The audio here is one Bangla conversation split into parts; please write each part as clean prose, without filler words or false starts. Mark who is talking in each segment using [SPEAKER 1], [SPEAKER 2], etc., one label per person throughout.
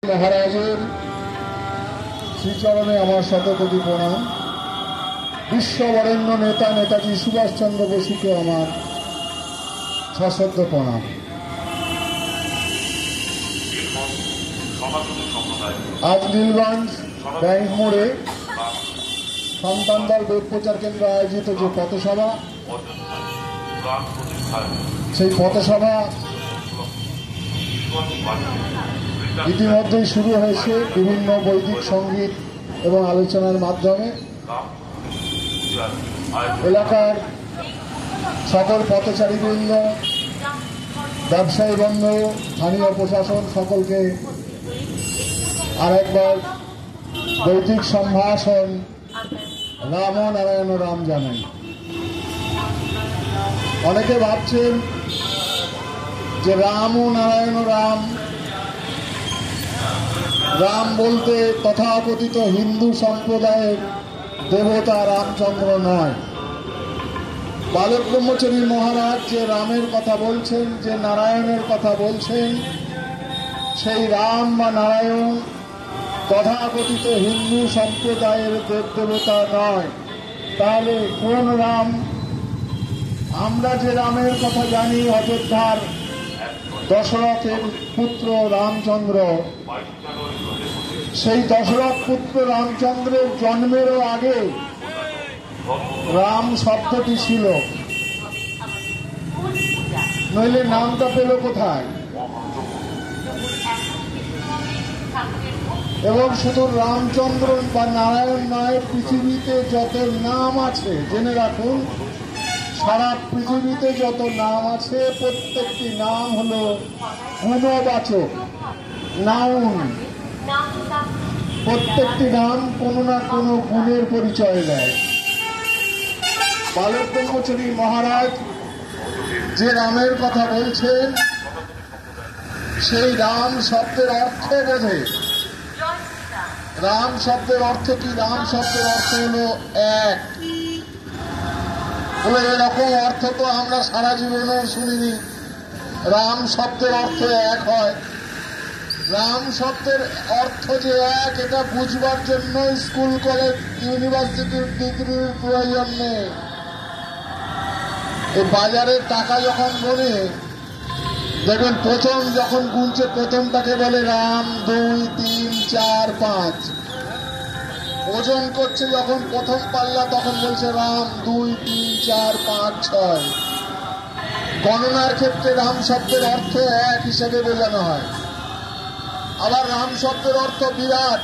[SPEAKER 1] মহারাজের শ্রীচরণে আমার শতকোটি প্রণাম। বিশ্ববরেণ্য নেতা নেতাজি সুভাষচন্দ্র বসুকে আমার সশ্রদ্ধ প্রণাম। আজ নীলগঞ্জ ব্যাংক মোড়ে সন্তানদল বেদ প্রচার কেন্দ্র আয়োজিত যে পথসভা, সেই পথসভা ইতিমধ্যেই শুরু হয়েছে বিভিন্ন বৈদিক সঙ্গীত এবং আলোচনার মাধ্যমে। এলাকার সকল পথচারীবৃন্দ, ব্যবসায়ী বন্ধু, স্থানীয় প্রশাসন সকলকে আর একবার বৈদিক সম্ভাষণ রাম নারায়ণ রাম জানাই। অনেকে ভাবছেন যে রাম ও নারায়ণ রাম, রাম বলতে তথাকথিত হিন্দু সম্প্রদায়ের দেবতা রামচন্দ্র নয়। বালক ব্রহ্মচারী মহারাজ যে রামের কথা বলছেন, যে নারায়ণের কথা বলছেন, সেই রাম বা নারায়ণ তথাকথিত হিন্দু সম্প্রদায়ের দেবদেবতা নয়। তাহলে কোন রাম? আমরা যে রামের কথা জানি, অযোধ্যার দশরথের পুত্র রামচন্দ্র, সেই দশরথ পুত্র রামচন্দ্রের জন্মেরও আগে রাম শব্দটি ছিল, নইলে নামটা পেল কোথায়? এবং শুধু রামচন্দ্র বা নারায়ণ নয়, পৃথিবীতে যত নাম আছে, জেনে রাখুন, সারা পৃথিবীতে যত নাম আছে প্রত্যেকটি নাম হলো গুণবাচক, নাউন। প্রত্যেকটি নাম কোনো না কোনো গুণের পরিচয় দেয়। বালক ব্রহ্মচারী মহারাজ যে রামের কথা বলছেন, সেই রাম শব্দের অর্থ বোধে। রাম শব্দের অর্থ কি? রাম শব্দের অর্থ হলো এক। বলে এরকম অর্থ তো আমরা সারা জীবনেও শুনিনি। রাম শব্দের অর্থ এক হয়। রাম শব্দের অর্থ যে এক, এটা বুঝবার জন্য স্কুল, কলেজ, ইউনিভার্সিটির ডিগ্রির প্রয়োজন নেই। এই বাজারের টাকা যখন গুনে দেখবেন, প্রথম যখন গুনছে প্রথমটাকে বলে রাম, 2, 3, 4, 5। ওজন করছে যখন প্রথম পাল্লা, তখন বলছে রাম 2, 3, 4, 5, 6। গণনার ক্ষেত্রে রাম শব্দের অর্থ এক হিসেবে বোঝানো হয়। আবার রাম শব্দের অর্থ বিরাট।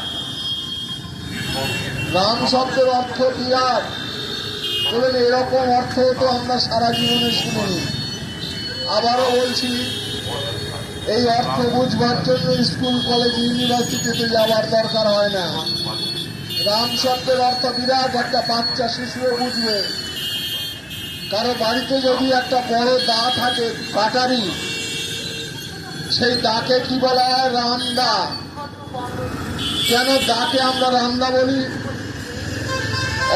[SPEAKER 1] রাম শব্দের অর্থ বিরাট। বলেন এরকম অর্থ তো আমরা সারা জীবনে শুনিনি। আবারও বলছি, এই অর্থ বুঝবার জন্য স্কুল, কলেজ, ইউনিভার্সিটিতে যাওয়ার দরকার হয় না। রাম শব্দের অর্থ বিরাট, একটা বাচ্চা শিশুও বুঝবে। কারো বাড়িতে যদি একটা বড় দা থাকে, কাটারি, সেই দাকে কি বলা হয়? রামদা। কেন দাকে আমরা রামদা বলি?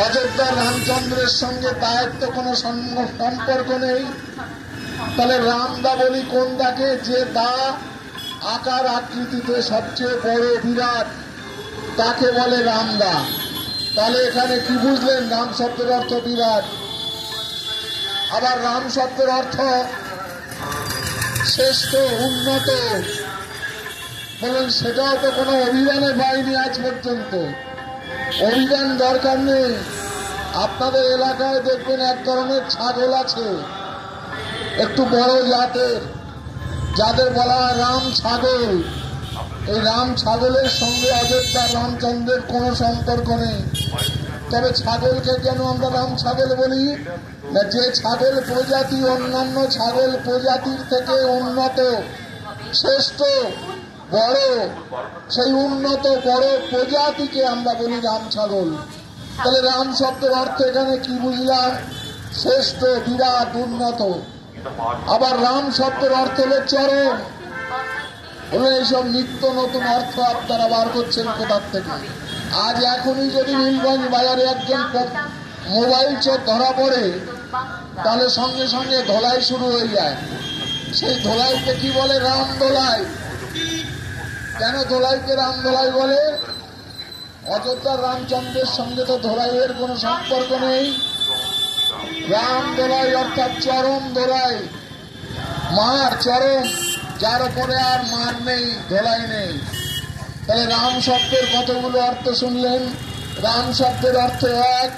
[SPEAKER 1] অযোধ্যার রামচন্দ্রের সঙ্গে দায়ের তো কোনো সম্পর্ক নেই। তাহলে রামদা বলি কোন দাকে? যে দা আকার আকৃতিতে সবচেয়ে বড়, বিরাট, তাকে বলে রামদা। তাহলে এখানে কি বুঝলেন? রাম শব্দের অর্থ বিরাট। আবার রাম শব্দের অর্থ শ্রেষ্ঠ, উন্নত। বলেন সেটাও তো কোনো অভিধানে পাইনি আজ পর্যন্ত। অভিধান দরকার নেই। আপনাদের এলাকায় দেখবেন এক ধরনের ছাগল আছে, একটু বড় জাতের, যাদের বলা হয় রাম ছাগল। এই রাম ছাগলের সঙ্গে অযোধ্যার রামচন্দ্রের কোনো সম্পর্ক নেই। তবে ছাগলকে কেন আমরা রাম ছাগল বলি? না, যে ছাগল প্রজাতি অন্যান্য ছাগল প্রজাতির থেকে উন্নত, শ্রেষ্ঠ, বড়, সেই উন্নত বড় প্রজাতিকে আমরা বলি রাম ছাগল। তাহলে রাম শব্দের অর্থ এখানে কি বুঝলাম? শ্রেষ্ঠ, বিরাট, উন্নত। আবার রাম শব্দের অর্থ হলো চরম। বলে এইসব নিত্য নতুন অর্থ আপনারা বার করছেন কোথার থেকে? আজ এখনই যদি নীলগঞ্জ বাজারে একজন মোবাইল চোর ধরা পড়ে, তাহলে সঙ্গে সঙ্গে ধোলাই শুরু হয়ে যায়। সেই ধোলাইকে কি বলে? রাম ধোলাই। কেন ধোলাইকে রাম ধোলাই বলে? অযোধ্যার রামচন্দ্রের সঙ্গে তো ধোলাইয়ের কোনো সম্পর্ক নেই। রাম ধোলাই অর্থাৎ চরম ধোলাই, মার চরম, যার উপরে আর মার নেই, ধোলাই নেই। তাহলে রাম শব্দের কতগুলো অর্থ শুনলেন? রাম শব্দের অর্থ এক,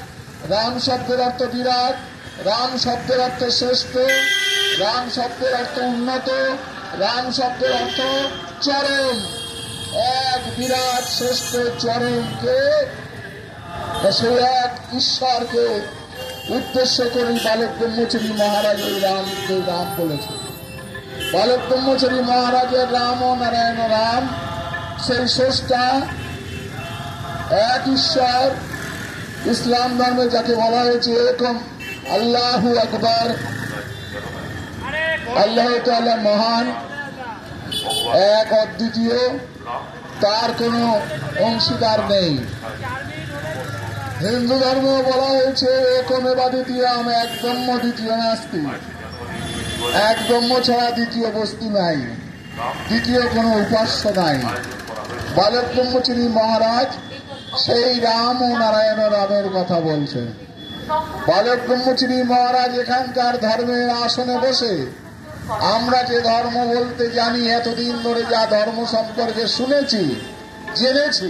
[SPEAKER 1] রাম শব্দের অর্থ বিরাট, রাম শব্দের অর্থ শ্রেষ্ঠ, রাম শব্দের অর্থ উন্নত, রাম শব্দের অর্থ চরম। এক বিরাট শ্রেষ্ঠ চরমকে, সে এক ঈশ্বরকে উদ্দেশ্য করে বালক ব্রহ্মচারী মহারাজ এই রামকে রাম বলেছে। বালক ব্রহ্মচারী মহারাজের রাম ও নারায়ণ রাম, সেই স্রষ্টা এক ঈশ্বর। ইসলাম ধর্মে যাকে বলা হয়েছে একম আল্লাহু আকবার, আল্লাহ তাআলা মহান, এক অদ্বিতীয়, তার কোনো অংশীদার নেই। হিন্দু ধর্ম বলা হয়েছে একমেবা দ্বিতীয়ম, এক ব্রহ্ম দ্বিতীয় নাস্তি, এক ব্রহ্ম ছাড়া দ্বিতীয় বস্তু নাই, দ্বিতীয় কোনো উপাস্য নাই। বালক ব্রহ্মচারী মহারাজ সেই রাম ও নারায়ণ রামের কথা বলছেন। বালক ব্রহ্মচারী মহারাজ এখানকার ধর্মের আসনে বসে আমরা যে ধর্ম বলতে জানি, এতদিন ধরে যা ধর্ম সম্পর্কে শুনেছি জেনেছি,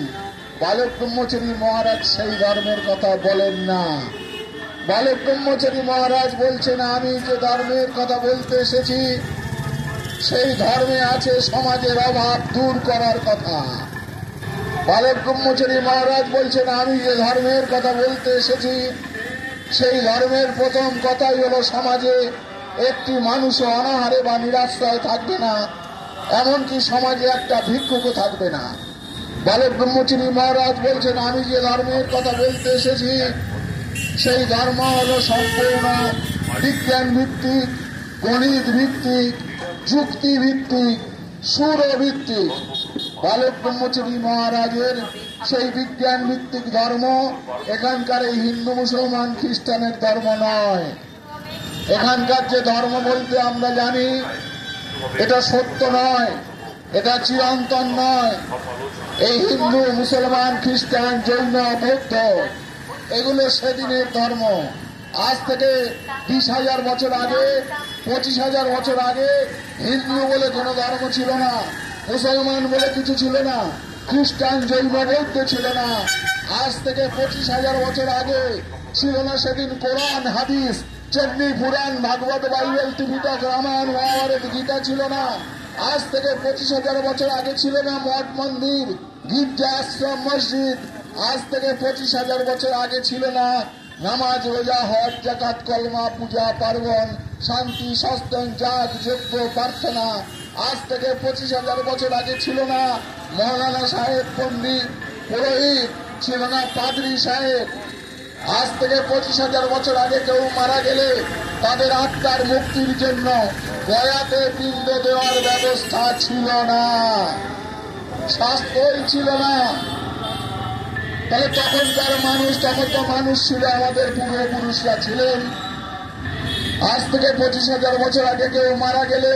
[SPEAKER 1] বালক ব্রহ্মচারী মহারাজ সেই ধর্মের কথা বলেন না। বালক ব্রহ্মচারী মহারাজ বলছেন, আমি যে ধর্মের কথা বলতে এসেছি সেই ধর্মে আছে সমাজের অভাব দূর করার কথা। বালক ব্রহ্মচারী মহারাজ বলছেন, আমি যে ধর্মের কথা বলতে এসেছি সেই ধর্মের প্রথম কথাই হলো সমাজে একটি মানুষও অনাহারে বা নিরাশ্রয় থাকবে না, এমনকি সমাজে একটা ভিক্ষুকও থাকবে না। বালক ব্রহ্মচারী মহারাজ বলছেন, আমি যে ধর্মের কথা বলতে এসেছি সেই ধর্ম হলো সম্পূর্ণ বিজ্ঞান ভিত্তিক, গণিত ভিত্তিক, যুক্তি ভিত্তিক, সুর ভিত্তিক। বালক ব্রহ্মচারী মহারাজের সেই বিজ্ঞান ভিত্তিক ধর্ম এখানকার এই হিন্দু মুসলমান খ্রিস্টানের ধর্ম নয়। এখানকার যে ধর্ম বলতে আমরা জানি এটা সত্য নয়, এটা চিরন্তন নয়। এই হিন্দু মুসলমান খ্রিস্টান জৈন বৌদ্ধ এগুলো সেদিনের ধর্ম। আজ থেকে 20,000 বছর আগে, 25,000 বছর আগে হিন্দু বলে কোনো ধর্ম ছিল না, মুসলমান বলে কিছু ছিল না, খ্রিস্টান জৈন বৌদ্ধ ছিল না। আজ থেকে 25,000 বছর আগে ছিল না সেদিন কোরআন হাদিস, চেন্নি পুরাণ, ভাগবত, বাইবেল, ত্রিপিটক, রামায়ণ, মহাভারত, গীতা ছিল না। আজ থেকে 25,000 বছর আগে ছিল না মঠ মন্দির, গির্জা, আশ্রম, মসজিদ। আজ থেকে 25,000 বছর আগে ছিল না নামাজ, রোজা, হজ, যাকাত, কলমা, পূজা, পার্বণ, শান্তি, সস্তন, জাগ, যজ্ঞ, প্রার্থনা। আজ থেকে 25,000 বছর আগে ছিল না মৌলানা সাহেব, পণ্ডিত, পুরোহিত, ছিল না পাদ্রী সাহেব। আজ থেকে 25,000 বছর আগে কেউ মারা গেলে তাদের আত্মার মুক্তির জন্য গয়াতে পিণ্ড দেওয়ার ব্যবস্থা ছিল না, শাস্ত্রই ছিল না। তাহলে তখনকার মানুষ, তখন তো মানুষ ছিল, আমাদের পূর্বপুরুষরা ছিলেন। আজ থেকে 25,000 বছর আগে কেউ মারা গেলে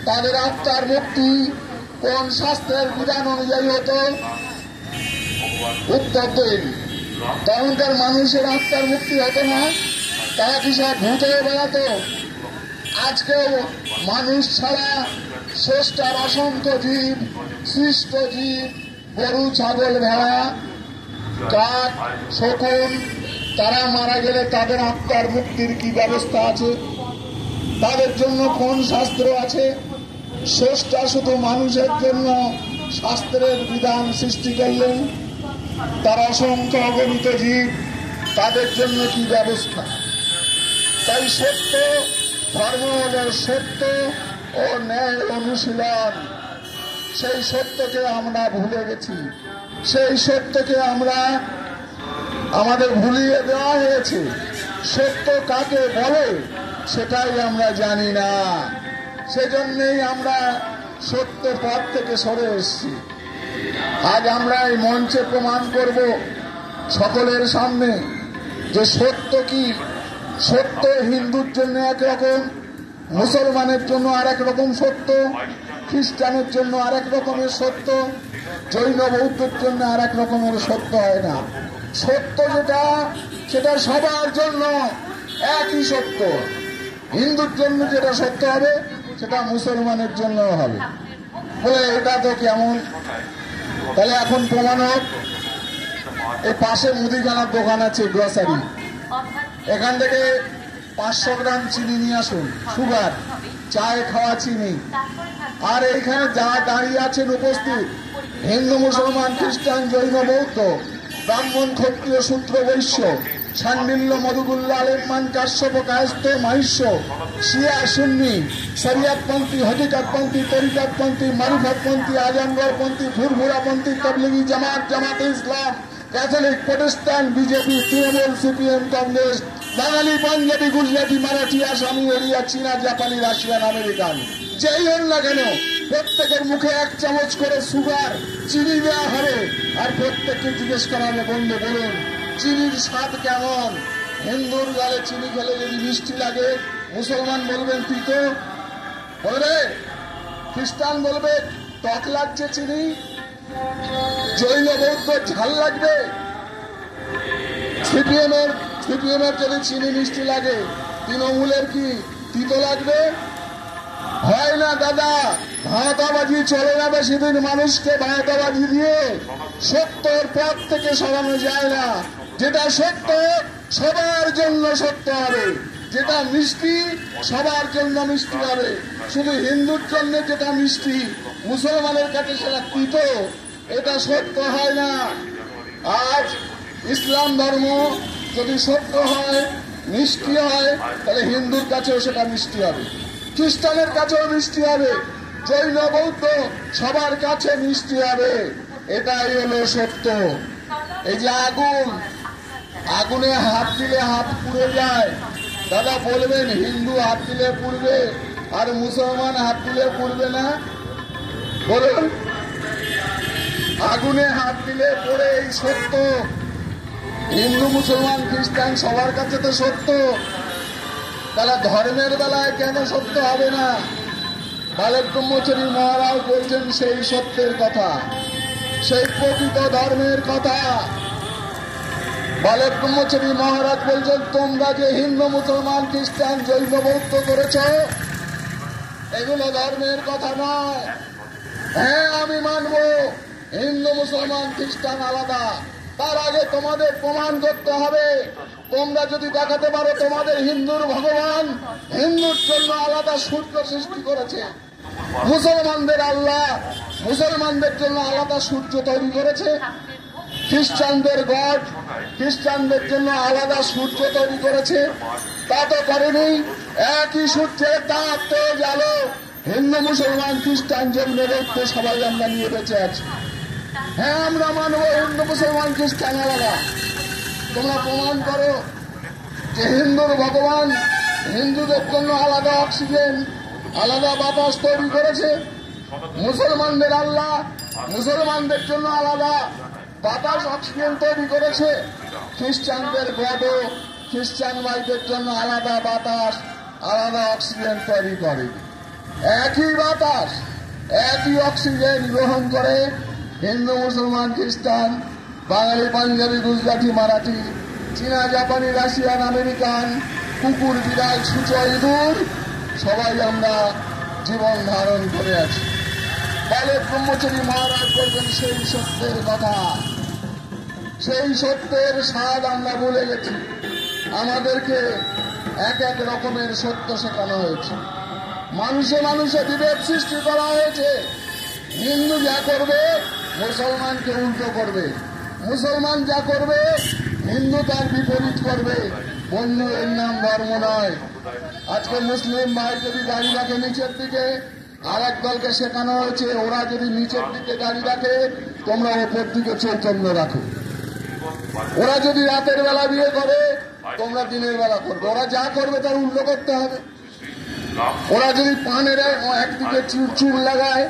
[SPEAKER 1] তাদের আত্মার মুক্তি কোন শাস্ত্রের বিধান অনুযায়ী হতো? উত্তর দিন। তখনকার মানুষের আত্মার মুক্তি হতো না, তারা কি সব ভূত হয়ে বেড়াতো? আজকেও মানুষ ছাড়া স্রষ্টার অসংখ্য জীব, সৃষ্ট জীব, গরু, ছাগল, ভেড়া, কাক, শকুন, তারা মারা গেলে তাদের আত্মার মুক্তির কি ব্যবস্থা আছে? তাদের জন্য কোন শাস্ত্র আছে? স্রষ্টা শুধু মানুষের জন্য শাস্ত্রের বিধান সৃষ্টি করলেন, তার অসংখ্য অগণিত জীব, তাদের জন্য কি ব্যবস্থা? তাই সত্য ধর্ম হল সত্য ও ন্যায় অনুশীলন। সেই সত্যকে আমরা ভুলে গেছি, সেই সত্যকে আমাদের ভুলিয়ে দেওয়া হয়েছে। সত্য কাকে বলে সেটাই আমরা জানি না, সেজন্যই আমরা সত্য পথ থেকে সরে এসেছি। আজ আমরা এই মঞ্চে প্রমাণ করব সকলের সামনে যে সত্য কি। সত্য হিন্দুর জন্য একরকম, মুসলমানের জন্য আর এক রকম সত্য, খ্রিস্টানের জন্য আরেক রকমের সত্য, জৈন বৌদ্ধের জন্য আরেক রকমের সত্য হয় না। সত্য যেটা, সেটা সবার জন্য একই সত্য। হিন্দুর জন্য যেটা সত্য হবে সেটা মুসলমানের জন্য হবে। বলে এটা তো কেমন? তাহলে এখন প্রমাণ হোক। এই পাশে মুদিখানার দোকান আছে, গ্রসারি, এখান থেকে 500 গ্রাম চিনি নিয়ে আসুন, সুগার, চায়ে খাওয়া চিনি। আর এইখানে যা দাঁড়িয়ে আছেন উপস্থিত, হিন্দু, মুসলমান, খ্রিস্টান, জৈন, বৌদ্ধ, ব্রাহ্মণ, ক্ষত্রিয়, শূদ্র, বৈশ্য, শান্ডিল্য, মধুগুল্লা, আলেমান, কাশ্যপ, কায়স্থ, মাহিষ্য, শিয়া, সুন্নি, শরিয়াতপন্থী, হকিকতপন্থী, তরিকতপন্থী, মারিফতপন্থী, আজমগড়পন্থী, ফুরফুরাপন্থী, Tablighi Jamaat, Jamaate Islam, Catholic, Protestant, BJP, Trinamool, CPM, Congress, Bangali, Punjabi, Gujarati, Marathi, Asami, Odia, চীনা, জাপানি, রাশিয়ান, আমেরিকান, যেই হন না কেন, প্রত্যেকের মুখে 1 চামচ করে সুগার, চিনি দেওয়া হবে। আর প্রত্যেককে জিজ্ঞেস করা হবে, বন্ধু বলুন চিনির স্বাদ কেমন? হিন্দুর গালে চিনি খেলে যদি মিষ্টি লাগে, মুসলমান বলবেন তিতো বলবে, খ্রিস্টান বলবে টক লাগছে চিনি, জৈন বৌদ্ধ ঝাল লাগবে, সিপিএমের যদি চিনি মিষ্টি লাগে, তৃণমূলের কি তিতো লাগবে? হয় না দাদা, ভাঁতাবাজি চলে না বেশি দিন। মানুষকে ভাঁতাবাজি দিয়ে সত্যের পথ থেকে সরানো যায় না। যেটা সত্য সবার জন্য সত্য হবে, যেটা মিষ্টি সবার জন্য মিষ্টি হবে। শুধু হিন্দুর জন্য যেটা মিষ্টি, মুসলমানের কাছে সেটা তিতো, এটা সত্য হয় না। আজ ইসলাম ধর্ম যদি সত্য হয়, মিষ্টি হয়, তাহলে হিন্দুর কাছেও সেটা মিষ্টি হবে, খ্রিস্টানের কাছেও মিষ্টি হবে, জৈন বৌদ্ধ সবার কাছে মিষ্টি হবে। এটাই হলো সত্য। এই যে আগুনে হাত দিলে হাত পুড়ে যায়, দাদা বলবেন হিন্দু হাত দিলে পুড়বে আর মুসলমান হাত দিলে পুড়বে না? বলুন, আগুনে হাত দিলে পড়ে, এই সত্য। হিন্দু, মুসলমান, খ্রিস্টান সবার কাছে তো সত্য, তাহলে ধর্মের বেলায় কেন সত্য হবে না? বালক ব্রহ্মচারী মহারাজ বলছেন সেই সত্যের কথা, সেই প্রকৃত ধর্মের কথা। বালক ব্রহ্মচারী মহারাজ বলছেন, তোমরা যে হিন্দু, মুসলমান, খ্রিস্টান, জৈন, বৌদ্ধ করেছ, এগুলো ধর্মের কথা নয়। হ্যাঁ, আমি মানব হিন্দু, মুসলমান, খ্রিস্টান আলাদা। তার আগে তোমাদের প্রমাণ করতে হবে। তোমরা যদি দেখাতে পারো তোমাদের হিন্দুর ভগবান হিন্দুর জন্য আলাদা সূর্য সৃষ্টি করেছে, মুসলমানদের আল্লাহ মুসলমানদের জন্য আলাদা সূর্য তৈরি করেছে, খ্রিস্টানদের গড খ্রিস্টানদের জন্য আলাদা সূর্য তৈরি করেছে, তা তো করেনি। একই সূর্যের তাপ, তেজ, আলো হিন্দু, মুসলমান, খ্রিস্টান, জৈন, বৌদ্ধ সবাই আমরা নিয়ে বেঁচে আছি। হ্যাঁ, আমরা মানব হিন্দু, মুসলমান, খ্রিস্টান আলাদা। তোমরা প্রমাণ করো যে হিন্দুর ভগবান হিন্দুদের জন্য আলাদা অক্সিজেন, আলাদা বাতাস তৈরি করেছে, মুসলমানদের আল্লাহ মুসলমানদের জন্য আলাদা বাতাস, অক্সিজেন তৈরি করেছে, খ্রিস্টানদের গডও খ্রিস্টান ভাইদের জন্য আলাদা বাতাস, আলাদা অক্সিজেন তৈরি করে। একই বাতাস, একই অক্সিজেন গ্রহণ করে হিন্দু, মুসলমান, খ্রিস্টান, বাঙালি, পাঞ্জাবি, গুজরাটি, মারাঠি, চীনা, জাপানি, রাশিয়ান, আমেরিকান, কুকুর, বিড়াল, সূচো, ইঁদুর সবাই আমরা জীবন ধারণ করে আছি। বালক ব্রহ্মচারী মহারাজ বলবেন সেই সত্যের কথা, সেই সত্যের স্বাদ আমরা ভুলে গেছি। আমাদেরকে এক এক রকমের সত্য শেখানো হয়েছে, মানুষে মানুষে বিভেদ সৃষ্টি করা হয়েছে। হিন্দু যা করবে মুসলমানকে উল্টো করবে, মুসলমান যা করবে হিন্দু তার বিপরীত করবে। বন্ধু, এর নাম ধর্ম নয়। আজকে মুসলিম ভাই যদি গাড়ি রাখে নিচের দিকে, আর এক দলকে শেখানো হয়েছে ওরা যদি নিচের দিকে গাড়ি রাখে তোমরা ওপর দিকে চৈতন্য রাখো। ওরা যদি রাতের বেলা বিয়ে করে তোমরা দিনের বেলা করবে, ওরা যা করবে তার উল্টো করতে হবে। ওরা যদি পানের একদিকে চুল লাগায়,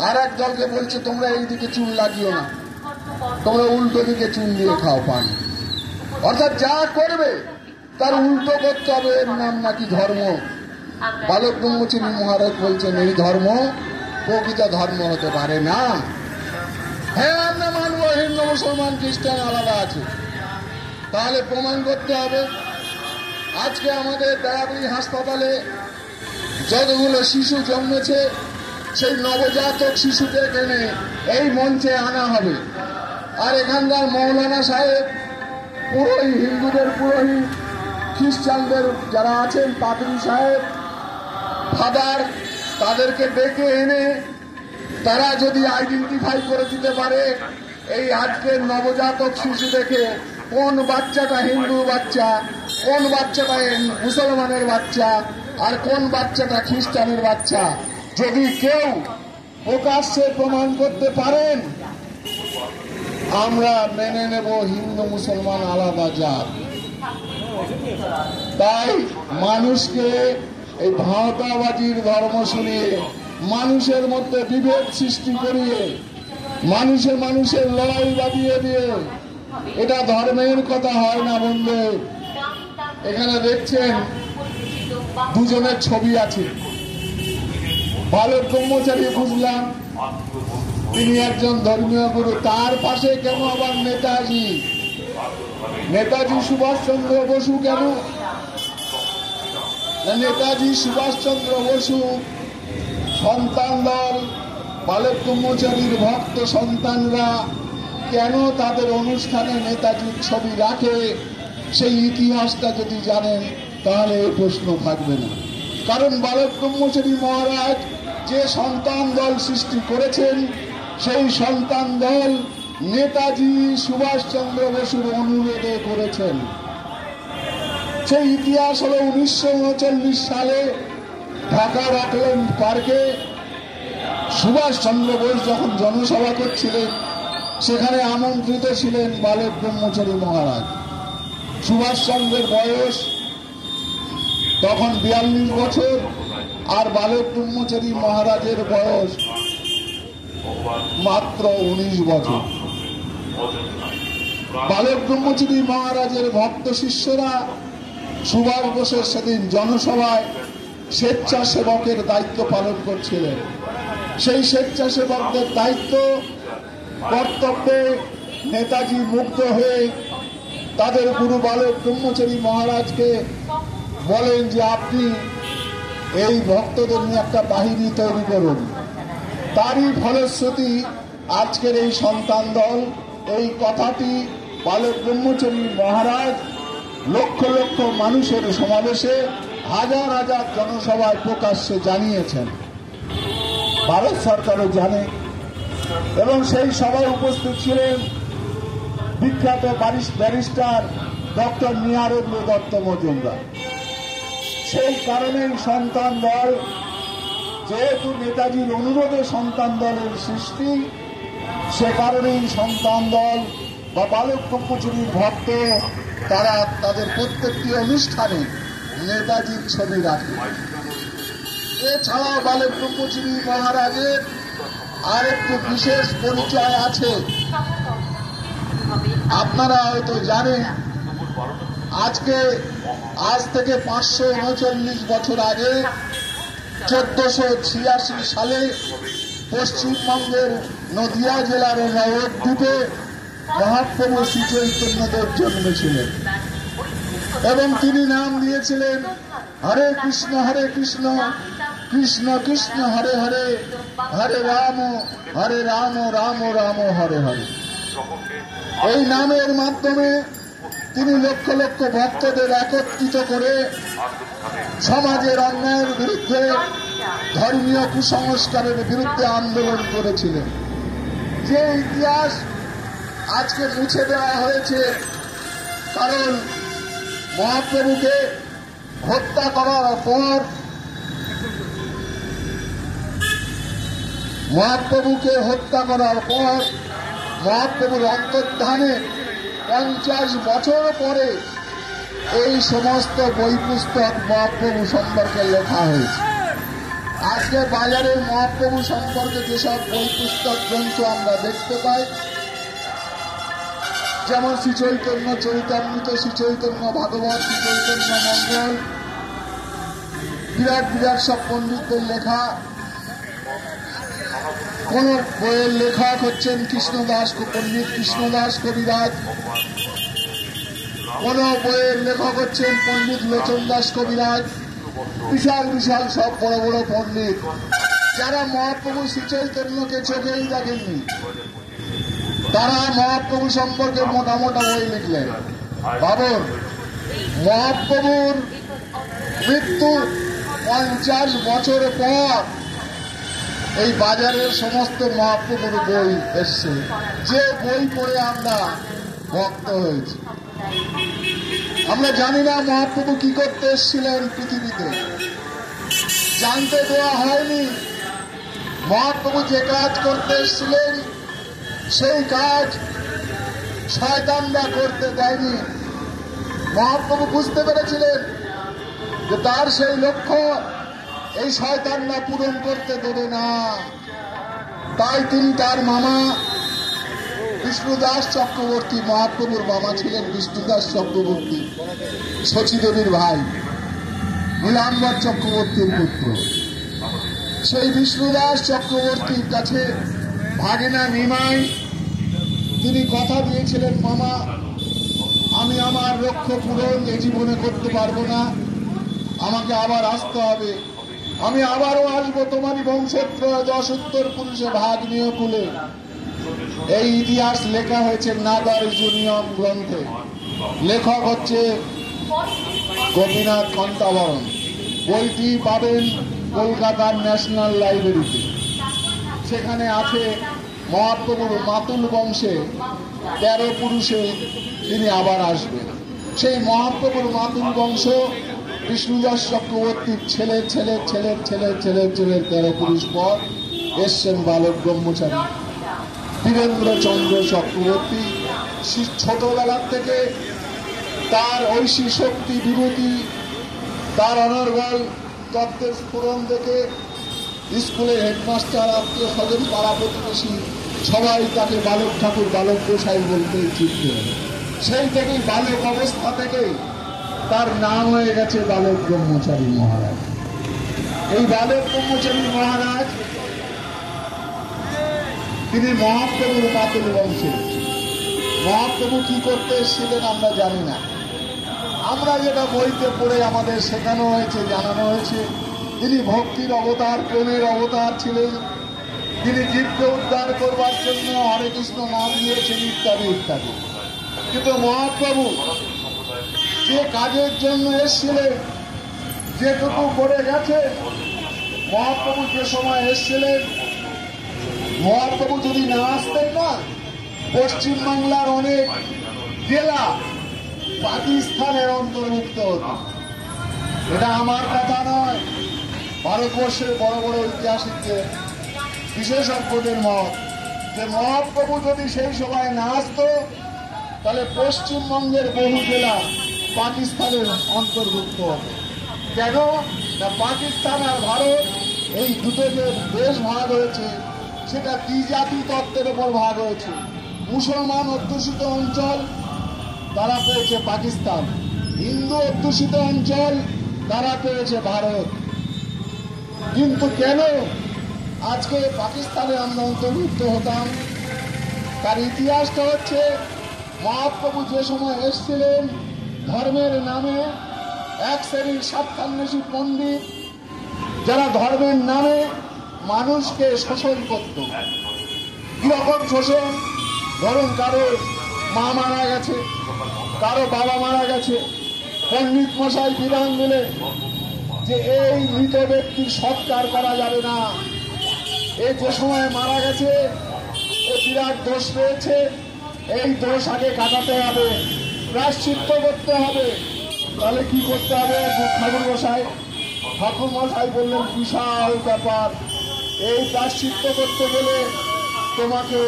[SPEAKER 1] আর এক দলকে বলছে তোমরা এই দিকে চুল লাগিও না, তোমরা উল্টো দিকে চুল দিয়ে খাও পান। অর্থাৎ যা করবে তার উল্টো করতে হবে, এর নাম নাকি ধর্ম। বালক ব্রহ্মচারী মহারাজ বলছেন এই ধর্ম প্রকৃত ধর্ম হতে পারে না। হ্যাঁ, আমরা মানব হিন্দু মুসলমান খ্রিস্টান আলাদা আছে, তাহলে প্রমাণ করতে হবে। আজকে আমাদের দয়াবলী হাসপাতালে যতগুলো শিশু জন্মেছে, সেই নবজাতক শিশুদের এনে এই মঞ্চে আনা হবে। আর এখানকার মৌলানা সাহেব, পুরোহিত, হিন্দুদের পুরোহিত, খ্রিস্টানদের যারা আছেন পাদ্রী সাহেব, ফাদার, তাদেরকে ডেকে এনে তারা যদি আইডেন্টিফাই করে দিতে পারে এই আজকের নবজাতক শিশু দেখে কোন বাচ্চাটা হিন্দু বাচ্চা, কোন বাচ্চাটা মুসলমানের বাচ্চা, আর কোন বাচ্চাটা খ্রিস্টানের বাচ্চা, যদি কেউ প্রকাশ্যে প্রমাণ করতে পারেন, আমরা মেনে নেব হিন্দু মুসলমান আলাদা জাত। তাই মানুষকে এই ভাঁওতাবাজির ধর্ম শুনিয়ে, মানুষের মধ্যে বিভেদ সৃষ্টি করিয়ে, মানুষের লড়াই বাঁধিয়ে দিয়ে এটা ধর্মের কথা হয় না বন্ধু। এখানে দেখছেন দুজনের ছবি আছে। বালক ব্রহ্মচারী বুঝলাম তিনি একজন ধর্মীয় গুরু, তার পাশে কেন আবার নেতাজি? নেতাজি সুভাষচন্দ্র বসু কেন? নেতাজি সুভাষচন্দ্র বসু সন্তান দল, বালক ব্রহ্মচারীর ভক্ত সন্তানরা কেন তাদের অনুষ্ঠানে নেতাজির ছবি রাখে, সেই ইতিহাসটা যদি জানেন তাহলে এই প্রশ্ন থাকবে না। কারণ বালক ব্রহ্মচারী মহারাজ যে সন্তান দল সৃষ্টি করেছেন, সেই সন্তান দল নেতাজি সুভাষচন্দ্র বসুর অনুরোধে করেছেন। সেই ইতিহাস হল 1939 সালে ঢাকা রকল্যান্ড পার্কে সুভাষচন্দ্র বোস যখন জনসভা করছিলেন, সেখানে আমন্ত্রিত ছিলেন বালক ব্রহ্মচারী মহারাজ। সুভাষচন্দ্রের বয়স তখন 42 বছর, আর বালক ব্রহ্মচারী মহারাজের বয়স মাত্র 19 বছর। বালক ব্রহ্মচারী মহারাজের ভক্ত শিষ্যরা সুভাষ বোসের সেদিন জনসভায় স্বেচ্ছাসেবকের দায়িত্ব পালন করছিলেন। সেই স্বেচ্ছাসেবকদের দায়িত্ব কর্তব্যে নেতাজি মুগ্ধ হয়ে তাদের গুরু বালক ব্রহ্মচারী মহারাজকে বলেন যে আপনি এই ভক্তদের নিয়ে একটা বাহিনী তৈরি করুন। তারই ফলশ্রুতি আজকের এই সন্তান দল এই কথাটি বালক ব্রহ্মচারী মহারাজ লক্ষ লক্ষ মানুষের সমাবেশে, হাজার হাজার জনসভায় প্রকাশ্যে জানিয়েছেন। ভারত সরকারও জানে, এবং সেই সভায় উপস্থিত ছিলেন বিখ্যাত ব্যারিস্টার ডক্টর নিয়ারেন্দ্র দত্ত মজুমদার। সেই কারণেই সন্তান দল, যেহেতু নেতাজির অনুরোধে সন্তান দলের সৃষ্টি, সে কারণেই সন্তান দল বা বালক ব্রহ্মচারীর ভক্ত তারা তাদের প্রত্যেকটি অনুষ্ঠানে নেতাজির ছবি রাখে। এছাড়াও বালক ব্রহ্মচারী মহারাজের আরেকটি বিশেষ পরিচয় আছে, আপনারা হয়তো জানেন। আজ থেকে 539 বছর আগে 1486 সালে পশ্চিমবঙ্গের নদিয়া জেলার নবদ্বীপে মহাপ্রভু শ্রী চৈতন্যদেব জন্মেছিলেন, এবং তিনি নাম দিয়েছিলেন হরে কৃষ্ণ কৃষ্ণ কৃষ্ণ হরে হরে, হরে রাম রাম রাম হরে হরে। এই নামের মাধ্যমে তিনি লক্ষ লক্ষ ভক্তদের একত্রিত করে সমাজের অন্যায়ের বিরুদ্ধে, ধর্মীয় কুসংস্কারের বিরুদ্ধে আন্দোলন করেছিলেন। যে ইতিহাস আজকে মুছে দেওয়া হয়েছে, কারণ মহাপ্রভুকে হত্যা করার পর মহাপ্রভুর অন্তর্ধানে 50 বছর পরে এই সমস্ত বই পুস্তক মহাপ্রভু সম্পর্কে লেখা হয়েছে। আজকে বাজারে মহাপ্রভু সম্পর্কে যেসব বই পুস্তক গ্রন্থ আমরা দেখতে পাই, যেমন শ্রী চৈতন্য চরিতামৃত, শ্রী চৈতন্য ভাগবত, শ্রী চৈতন্য মঙ্গল, বিরাট বিরাট সব পণ্ডিতদের লেখা, কোন বইয়ের লেখক হচ্ছেন কৃষ্ণদাস, পণ্ডিত কৃষ্ণদাস কবিরাজ, কোন বইয়ের লেখক হচ্ছেন পণ্ডিত লোচন দাস কবিরাজ, বিশাল বিশাল সব বড় বড় পণ্ডিত, যারা মহাপ্রভু শ্রী চৈতন্যকে চোখেই দেখেননি, তারা মহাপ্রভু সম্পর্কে মোটা মোটা বই লিখলেন। ভাবুন, মহাপ্রভুর মৃত্যু 50 বছর পর এই বাজারের সমস্ত মহাপ্রভুর বই এসছে, যে বই পড়ে আমরা ভক্ত হয়েছি। আমরা জানি না মহাপ্রভু কি করতে এসেছিলেন পৃথিবীতে, জানতে দেওয়া হয়নি। মহাপ্রভু যে কাজ করতে এসেছিলেন সেই কাজ শয়তানরা করতে দেয়নি। মহাপ্রভু বুঝতে পেরেছিলেন যে তার সেই লক্ষ্য এই শয়তানরা পূরণ করতে দেবে না, তাই তিনি তার মামা বিষ্ণুদাস চক্রবর্তী, মহাপ্রভুর মামা ছিলেন বিষ্ণুদাস চক্রবর্তী, শচীদেবীর ভাই, নীলাম্বর চক্রবর্তীর পুত্র। সেই বিষ্ণুদাস চক্রবর্তীর কাছে ভাগিনা নিমাই তিনি কথা দিয়েছিলেন, মামা আমি আমার লক্ষ্য পূরণ এই জীবনে করতে পারবো না, আমাকে আবার আসতে হবে, আমি আবারও আসবো তোমারই বংশোত্তর উত্তর পুরুষে ভাগ নিয়ে কুলে। এই ইতিহাস লেখা হয়েছে নাগার্জুনিয়ম গ্রন্থে, লেখক হচ্ছে গোপীনাথ কন্তাবরণ। বইটি পাবেন কলকাতার ন্যাশনাল লাইব্রেরিতে। সেখানে আছে মহাপ্রভুর মাতুল বংশে 13 পুরুষে তিনি আবার আসবেন। সেই মহাপ্রভুর মাতুল বংশ বিষ্ণুদাস চক্রবর্তীর ছেলের ছেলের ছেলের ছেলের ছেলের ছেলের 13 পুরুষ পর এসছেন বালক ব্রহ্মচারী বীরেন্দ্রচন্দ্র চক্রবর্তী। ছোটবেলার থেকে তার ঐশী শক্তি বিভূতি, তার অনর্গল তত্ত্বের স্ফুরণ দেখে স্কুলের হেডমাস্টার, আত্মীয় স্বজন, পাড়া প্রতিবেশী সবাই তাকে বালক ঠাকুর, বালক গোসাই বলতে চিনত। সেই থেকেই বালক অবস্থা থেকেই তার নাম হয়ে গেছে বালক ব্রহ্মচারী মহারাজ। এই বালক ব্রহ্মচারী মহারাজ তিনি মহাপ্রভুর মাতুল বংশে। মহাপ্রভু কি করতে এসেছিলেন আমরা জানি না, আমরা যেটা বইতে পড়ে আমাদের শেখানো হয়েছে, জানানো হয়েছে, তিনি ভক্তির অবতার, প্রেমের অবতার ছিলেন। তিনি জীবকে উদ্ধার করবার জন্য হরে কৃষ্ণ নাম দিয়েছেন ইত্যাদি ইত্যাদি। কিন্তু মহাপ্রভু যে কাজের জন্য এসেছিলেন, যেটুকু করে গেছে, মহাপ্রভু যে সময় এসেছিলেন, মহাপ্রভু যদি না আসতেন না, পশ্চিমবাংলার অনেক জেলা পাকিস্তানের অন্তর্ভুক্ত হতো। এটা আমার কথা নয়, ভারতবর্ষের বড় বড় ঐতিহাসিকদের, বিশেষজ্ঞদের মত, যে মহাপ্রভু যদি সেই সময় না আসতো তাহলে পশ্চিমবঙ্গের বহু জেলা পাকিস্তানের অন্তর্ভুক্ত হতো। কেন না, পাকিস্তান আর ভারত এই দুটো যে দেশ ভাগ হয়েছে সেটা দ্বিজাতি তত্ত্বের উপর ভাগ হয়েছে। মুসলমান অধ্যুষিত অঞ্চল তারা পেয়েছে পাকিস্তান, হিন্দু অধ্যুষিত অঞ্চল তারা পেয়েছে ভারত। কিন্তু কেন আজকে পাকিস্তানে আমরা অন্তর্ভুক্ত হতাম? তার ইতিহাসটা হচ্ছে, মহাপ্রভু যে সময় এসেছিলেন, ধর্মের নামে এক শ্রেণীর স্বার্থান্বেষী পণ্ডিত, যারা ধর্মের নামে মানুষকে শোষণ করত। কিরকম শোষণ? ধরুন কারো মা মারা গেছে, কারো বাবা মারা গেছে, পণ্ডিত মশাই বিধান দিলেন যে এই মৃত ব্যক্তির সৎকার করা যাবে না, এ যে সময় মারা গেছে ও বিরাট দোষ পেয়েছে, এই দোষ আগে কাটাতে হবে, প্রায়শ্চিত্ত করতে হবে। তাহলে কি করতে হবে? ঠাকুর মশাই বললেন, বিশাল ব্যাপার, এই প্রায়শ্চিত্ত করতে গেলে তোমাকে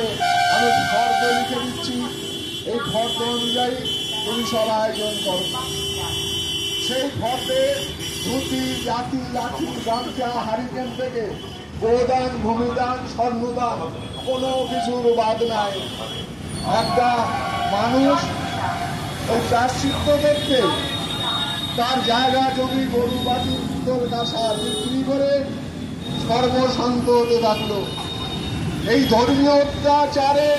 [SPEAKER 1] আমি ফর্দ লিখে দিচ্ছি, এই ফর্দ অনুযায়ী তুমি সব আয়োজন করো। সেই ফর্দে ধুতি, জাতি, লাঠি, গামছা, হারিকেন থেকে গোদান, ভূমিদান, স্বর্ণদান কোনো কিছুর বাদ নাই। একটা মানুষ ওই প্রায়শ্চিত্ত দেখতে তার জায়গা, জমি, গরু, বাটি, পিতল, কাঁসা বিক্রি করে সর্বশান্ত হতে থাকলো। এই ধর্মীয় অত্যাচারে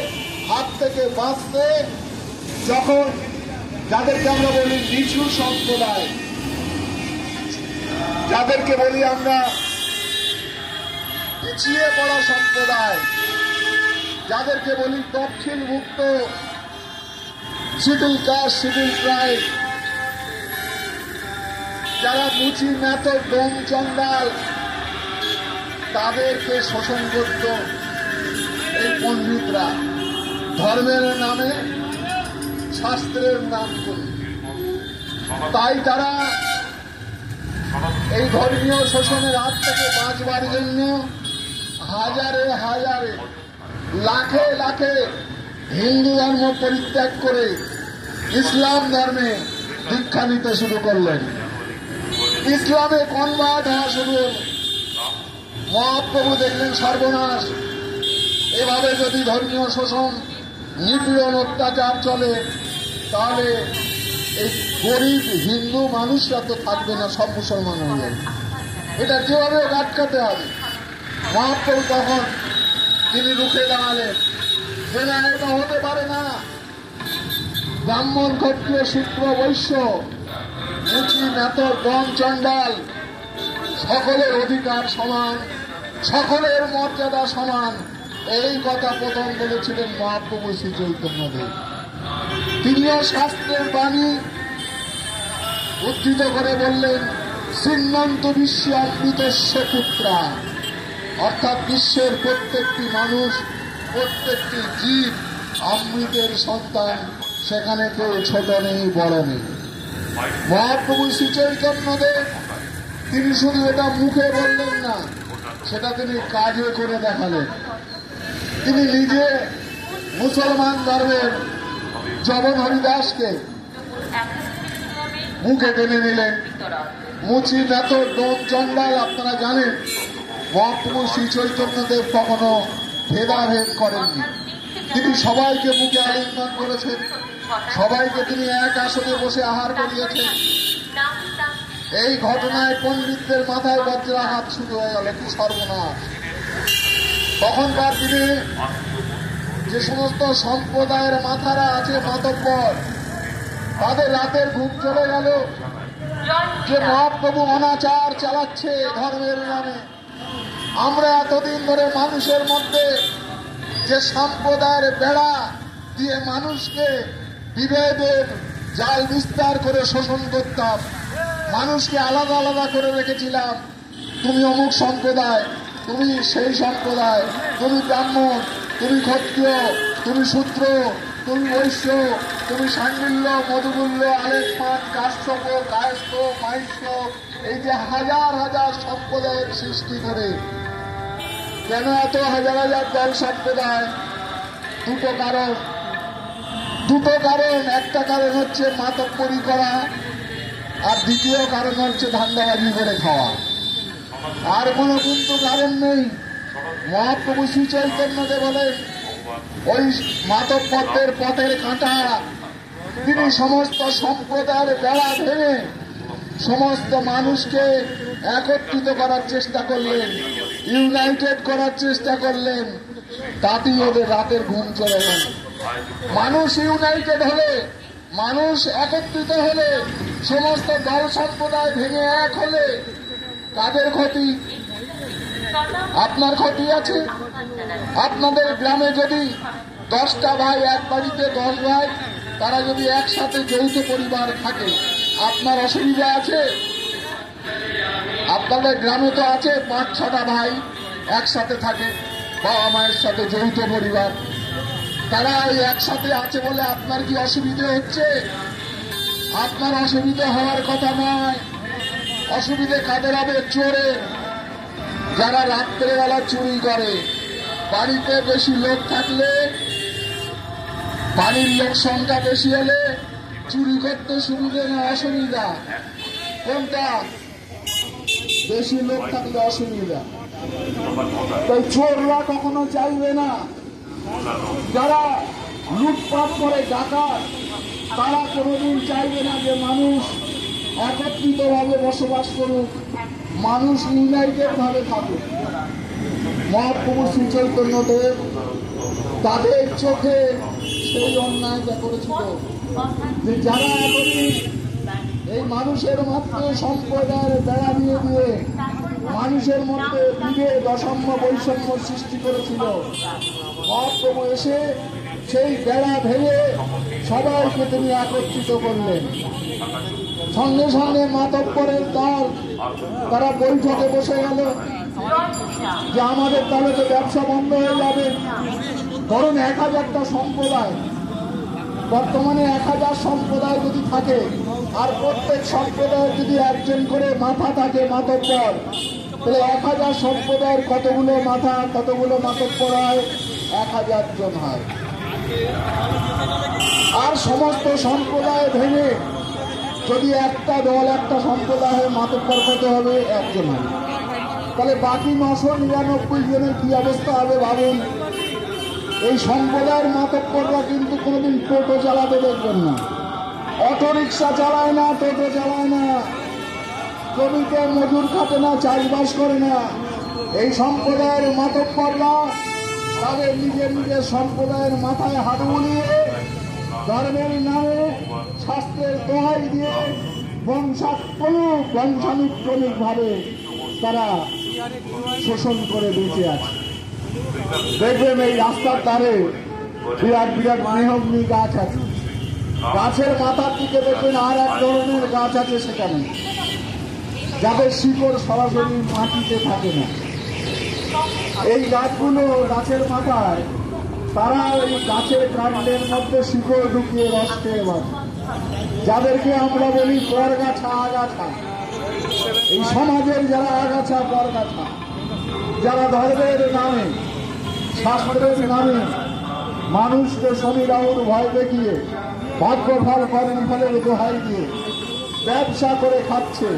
[SPEAKER 1] হাত থেকে বাঁচতে যখন যাদেরকে আমরা বলি নিচু সম্প্রদায়, যাদেরকে বলি আমরা পিছিয়ে পড়া সম্প্রদায়, যাদেরকে বলি দক্ষিণভুক্ত শিডিউল কাস্ট শিডিউল ট্রাইব, যারা মুচি ম্যাথ ডোম চন্ডাল, তাদেরকে শোষণ করত এই পণ্ডিতরা ধর্মের নামে, শাস্ত্রের নাম করে। তাই তারা এই ধর্মীয় শোষণের হাত থেকে বাঁচবার জন্য হাজারে হাজারে লাখে লাখে হিন্দু ধর্ম পরিত্যাগ করে ইসলাম ধর্মে দীক্ষা নিতে শুরু করলেন। ইসলামে কনভার্ট হওয়া শুরু হল। মহাপ্রভু দেখলেন সর্বনাশ, এভাবে যদি ধর্মীয় শোষণ, নিপীড়ন, অত্যাচার চলে তাহলে এই গরিব হিন্দু মানুষরা তো থাকবে না, সব মুসলমান হয়ে যাবে। এটা যেভাবে আটকাতে হবে। মহাপ্রভু তখন তিনি রুখে দাঁড়ালেন যে না, এটা হতে পারে না। ব্রাহ্মণ, ক্ষত্রিয়, শূদ্র, বৈশ্য, মুচি ম্যাথ ডোম চন্ডাল সকলের অধিকার সমান, সকলের মর্যাদা সমান, এই কথা প্রথম বলেছিলেন মহাপ্রভু শ্রী চৈতন্যদেব। তিনিও শাস্ত্রের বাণী উদ্ধৃত করে বললেন, সিন্নন্ত বিশ্বে অমৃতস্য পুত্রা, অর্থাৎ বিশ্বের প্রত্যেকটি মানুষ, প্রত্যেকটি জীব অমৃতের সন্তান, সেখানে কেউ ছোট নেই, বড় নেই। মহাপ্রভু শ্রী চৈতন্যদেব তিনি শুধু এটা মুখে বললেন না, সেটা তিনি কাজে করে দেখালেন। তিনি নিজে মুসলমান ধর্মের জবন হরিদাসকে মুখে টেনে নিলেন। মুচি ম্যাথ ডোম চন্ডাল, আপনারা জানেন মহাপ্রভু শ্রী চৈতন্যদেব কখনো ভেদাভেদ করেননি। তিনি সবাইকে মুখে আলিঙ্গন করেছেন, সবাইকে তিনি এক আসনে বসে আহার করিয়েছেন। এই ঘটনায় পণ্ডিতদের মাথায় বজ্রাঘাত শুরু হয়ে গেল, কি সর্বনাশ। তখনকার দিনে যে সমস্ত সম্প্রদায়ের মাথারা আছে, মাতব্বর, তাদের রাতের ঘুম চলে গেল যে মহাপ্রভু অনাচার চালাচ্ছে ধর্মের নামে। আমরা এতদিন ধরে মানুষের মধ্যে যে সম্প্রদায়ের বেড়া দিয়ে মানুষকে বিভেদের জাল বিস্তার করে শোষণ করতাম, মানুষকে আলাদা আলাদা করে রেখেছিলাম, তুমি অমুক সম্প্রদায়, তুমি সেই সম্প্রদায়, তুমি ব্রাহ্মণ, তুমি ক্ষত্রিয়, তুমি শূদ্র, তুমি বৈশ্য, তুমি সান্ডিল্য, মধুমূল্য, আলেকমান, কাশ্যপ, কায়স্থ, মাহিষ্য, এই যে হাজার হাজার সম্প্রদায়ের সৃষ্টি করে। কেন এত হাজার হাজার দল সম্প্রদায়? দুটো কারণ। একটা কারণ হচ্ছে মাতব্বরি করা, আর দ্বিতীয় কারণ হচ্ছে ধান্দাবাজি করে খাওয়া। আর কোনো কিন্তু কারণ নেই। মহাপ্রভু শ্রী চৈতন্যদেব বলেন, ওই মাতব্বরদের পথের কাঁটা, তিনি সমস্ত সম্প্রদায়ের বেড়া ভেঙে সমস্ত মানুষকে একত্রিত করার চেষ্টা করলেন, ইউনাইটেড করার চেষ্টা করলেন। তাতেই ওদের রাতের ঘুম চলে গেল। মানুষ ইউনাইটেড হলে, মানুষ একত্রিত হলে, সমস্ত দল সম্প্রদায় ভেঙে এক হলে কাদের ক্ষতি? আপনার ক্ষতি আছে। আপনাদের গ্রামে যদি 10টা ভাই, এক বাড়িতে 10 ভাই, তারা যদি একসাথে যৌথ পরিবার থাকে, আপনার অসুবিধা আছে? আপনাদের গ্রামে তো আছে 5-6টা ভাই একসাথে থাকে, বাবা মায়ের সাথে যৌথ পরিবার, তারা ওই একসাথে আছে বলে আপনার কি অসুবিধা হচ্ছে? আপনার অসুবিধা হওয়ার কথা নয়। অসুবিধে কাদের হবে? চোরের, যারা রাত্রেবেলা চুরি করে। বাড়িতে বেশি লোক থাকলে, বাড়ির লোক সংখ্যা বেশি হলে চুরি করতে সুবিধে না অসুবিধা? কোনটা? বেশি লোক থাকলে অসুবিধা। তাই চোররা কখনো চাইবে না, যারা লুটপাট করে, ডাকাত, তারা কোনোদিন চাইবে না যে মানুষ একত্রিত ভাবে বসবাস করুক, মানুষ ইউনাইটেড ভাবে থাকুক। মহাপ্রভু শ্রী চৈতন্যদেব তাদের চোখে সেই অন্যায়টা করেছিল যে যারা এখনই এই মানুষের মধ্যে সম্প্রদায়ের বেড়া দিয়ে দিয়ে মানুষের মধ্যে বিভেদ অসাম্য বৈষম্য সৃষ্টি করেছিল, মহাপ্রভু এসে সেই বেড়া ভেঙে সবাইকে তিনি একত্রিত করলেন। সঙ্গে সঙ্গে মাতব্বরের দল তারা বৈঠকে বসে গেল যে আমাদের তাহলে তো ব্যবসা বন্ধ হয়ে যাবে। ধরুন 1000টা সম্প্রদায়, বর্তমানে 1000 সম্প্রদায় যদি থাকে আর প্রত্যেক সম্প্রদায়ের যদি একজন করে মাথা থাকে মাতব্বর, তাহলে 1000 সম্প্রদায়ের কতগুলো মাথা কতগুলো মাতব্বর হয়? 1000 জন হয়। আর সমস্ত সম্প্রদায় ভেঙে যদি একটা দল একটা সম্প্রদায়ের মাতব্বর কত হবে? একজন হবে। তাহলে বাকি 999 জনের কি অবস্থা হবে ভাবুন। এই সম্প্রদায়ের মাতব্বররা কিন্তু কোনোদিন টোটো চালাতে দেখবেন না, অটো রিক্সা চালায় না, টোটো চালায় না, জমিতে মজুর খাটে না, চাষবাস করে না। এই সম্প্রদায়ের মাতব্বররা তাদের নিজের নিজের সম্প্রদায়ের মাথায় হাত বুলিয়ে ধর্মের নামে শাস্ত্রের দোহাই দিয়ে বংশানুক্রমিক ভাবে তারা শোষণ করে বেঁচে আছে। দেখবেন এই রাস্তার ধারে বিরাট বিরাট মেহগনি গাছ আছে, গাছের মাথার দিকে দেখবেন আর এক ধরনের গাছ আছে সেখানে, যাদের শিকড় সরাসরি মাটিতে থাকে না। এই গাছগুলো গাছের মাথায় তারা এই গাছের কাণ্ডের মধ্যে শিকড় ঢুকিয়ে রস খেয়ে বাঁচে, যাদেরকে আমরা বলি পরগাছা আগাছা। এই সমাজের যারা আগাছা পরগাছা, যারা ধর্মের নামে শাস্ত্রের নামে মানুষকে শনি রাহুর ভয় দেখিয়ে ভাগ্য ফল করেন ফলের দোহাই দিয়ে ব্যবসা করে খাচ্ছে।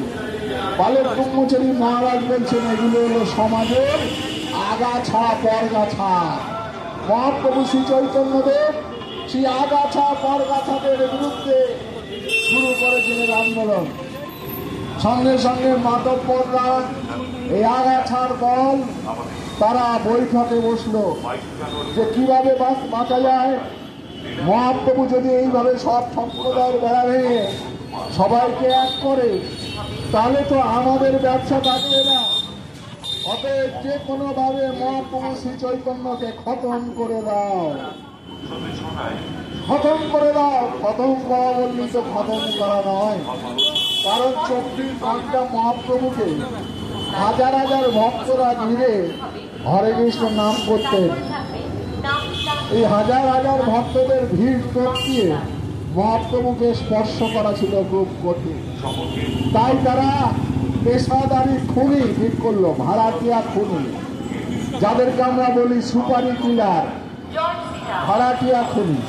[SPEAKER 1] বালক ব্রহ্মচারী মহারাজ বলছেন এগুলো হলো সমাজের আগাছা পরগাছা। মহাপ্রভু শ্রী চৈতন্যদেব সেই আগাছা পরগাছাদের বিরুদ্ধে শুরু করেছিলেন আন্দোলন। সঙ্গে সঙ্গে মাতব্বররা এই আগাছার দল তারা বৈঠকে বসলো যে কিভাবে বাঁচা যায়। মহাপ্রভু যদি এইভাবে সব সম্প্রদায়ের বেড়া ভেঙে সবাইকে এক করে তাহলে তো আমাদের ব্যবসা থাকবে না। অতএব যে কোনোভাবে মহাপ্রভু শ্রী চৈতন্যকে খতম করে দাও, খতম করে দাও। খতম করা বললি তো খতম করা নয়, কারণ 24 ঘন্টা মহাপ্রভুকে হাজার হাজার ভক্তরা ঘিরে হরে কৃষ্ণ নাম করতেন। এই হাজার হাজার ভক্তদের ভিড় টপকিয়ে মহাপ্রভুকে স্পর্শ করা ছিল খুব কঠিন। তাই তারা পেশাদারি খুনি ঠিক করলো, ভাড়াটিয়া খুনি, যাদেরকে আমরা বলি সুপারি কিলার, ভাড়াটিয়া খুনি।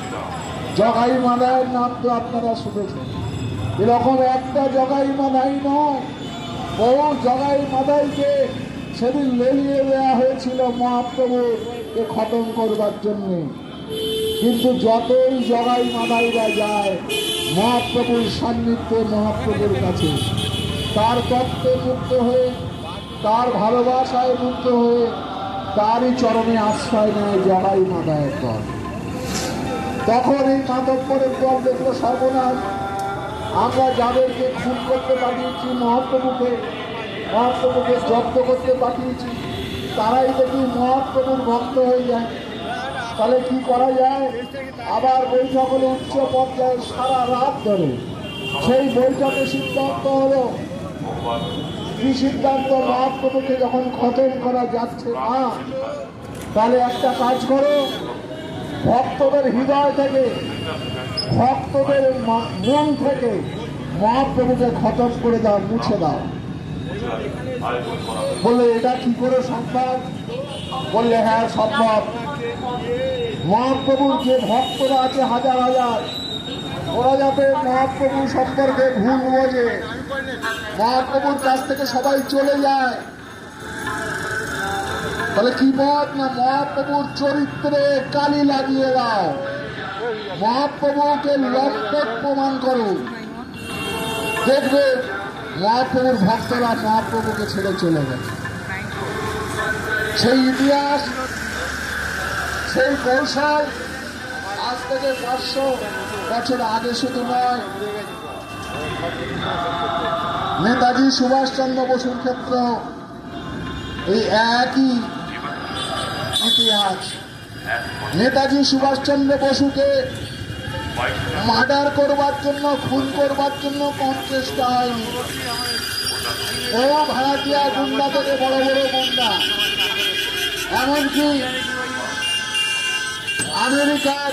[SPEAKER 1] জগাই মাদাইয়ের নাম তো আপনারা শুনেছেন। এরকম একটা জগাই মাদাই নয়, বহু জগাই মাদাইকে সেদিন লেলিয়ে দেওয়া হয়েছিল মহাপ্রভুকে খতম করবার জন্য। কিন্তু যতই জগাই মাদাইরা যায় মহাপ্রভুর সান্নিধ্যে, মহাপ্রভুর কাছে তার তত্ত্বে মুক্ত হয়ে, তার ভালোবাসায় মুক্ত হয়ে তারই চরণে আশ্রয় নেয় জগাই মাদাইয়ের দল। তখন এই মাতব্বরের দল দেখলো সর্বনাশ, আমরা যাদেরকে খুন করতে পাঠিয়েছি, মহাপ্রভুকে জব্দ করতে পাঠিয়েছি, তারাই দেখি মহাপ্রভুর ভক্ত হয়ে যায়। তাহলে কি করা যায়? আবার বৈঠক হলো উচ্চ পর্যায়ে সারা রাত ধরে। সেই বৈঠকে সিদ্ধান্ত হলো, কি সিদ্ধান্ত? মহাপ্রভুকে যখন খতম করা যাচ্ছে না, তাহলে একটা কাজ করো, ভক্তদের হৃদয় থেকে, ভক্তদের মন থেকে মহাপ্রভুকে খতম করে দাও, মুছে দাও। বললে এটা কি করে সম্ভব? বললে হ্যাঁ সম্ভব। মহাপ্রভুর যে ভক্তরা আছে হাজার হাজার, ওরা যাতে মহাপ্রভু সম্পর্কে ভুল বোঝে, মহাপ্রভুর কাছ থেকে সবাই চলে যায়, তাহলে কি পথ? না মহাপ্রভুর চরিত্রে কালি লাগিয়ে দাও, মহাপ্রভুকে লম্পট প্রমাণ করো। দেখবে মহাপ্রভুর ভক্তরা মহাপ্রভুকে ছেড়ে চলে গেছে। সেই ইতিহাস, সেই কৌশল আজ থেকে 500 বছর আগে শুধু নয়, নেতাজি সুভাষচন্দ্র বসুর ক্ষেত্র এই একই ইতিহাস। নেতাজি সুভাষচন্দ্র বসুকে মার্ডার করবার জন্য, খুন করবার জন্য কোন চেষ্টা হয়নি। ও ভাড়াটিয়া গুন্ডা থেকে বড় বড় গুন্ডা, এমনকি আমেরিকার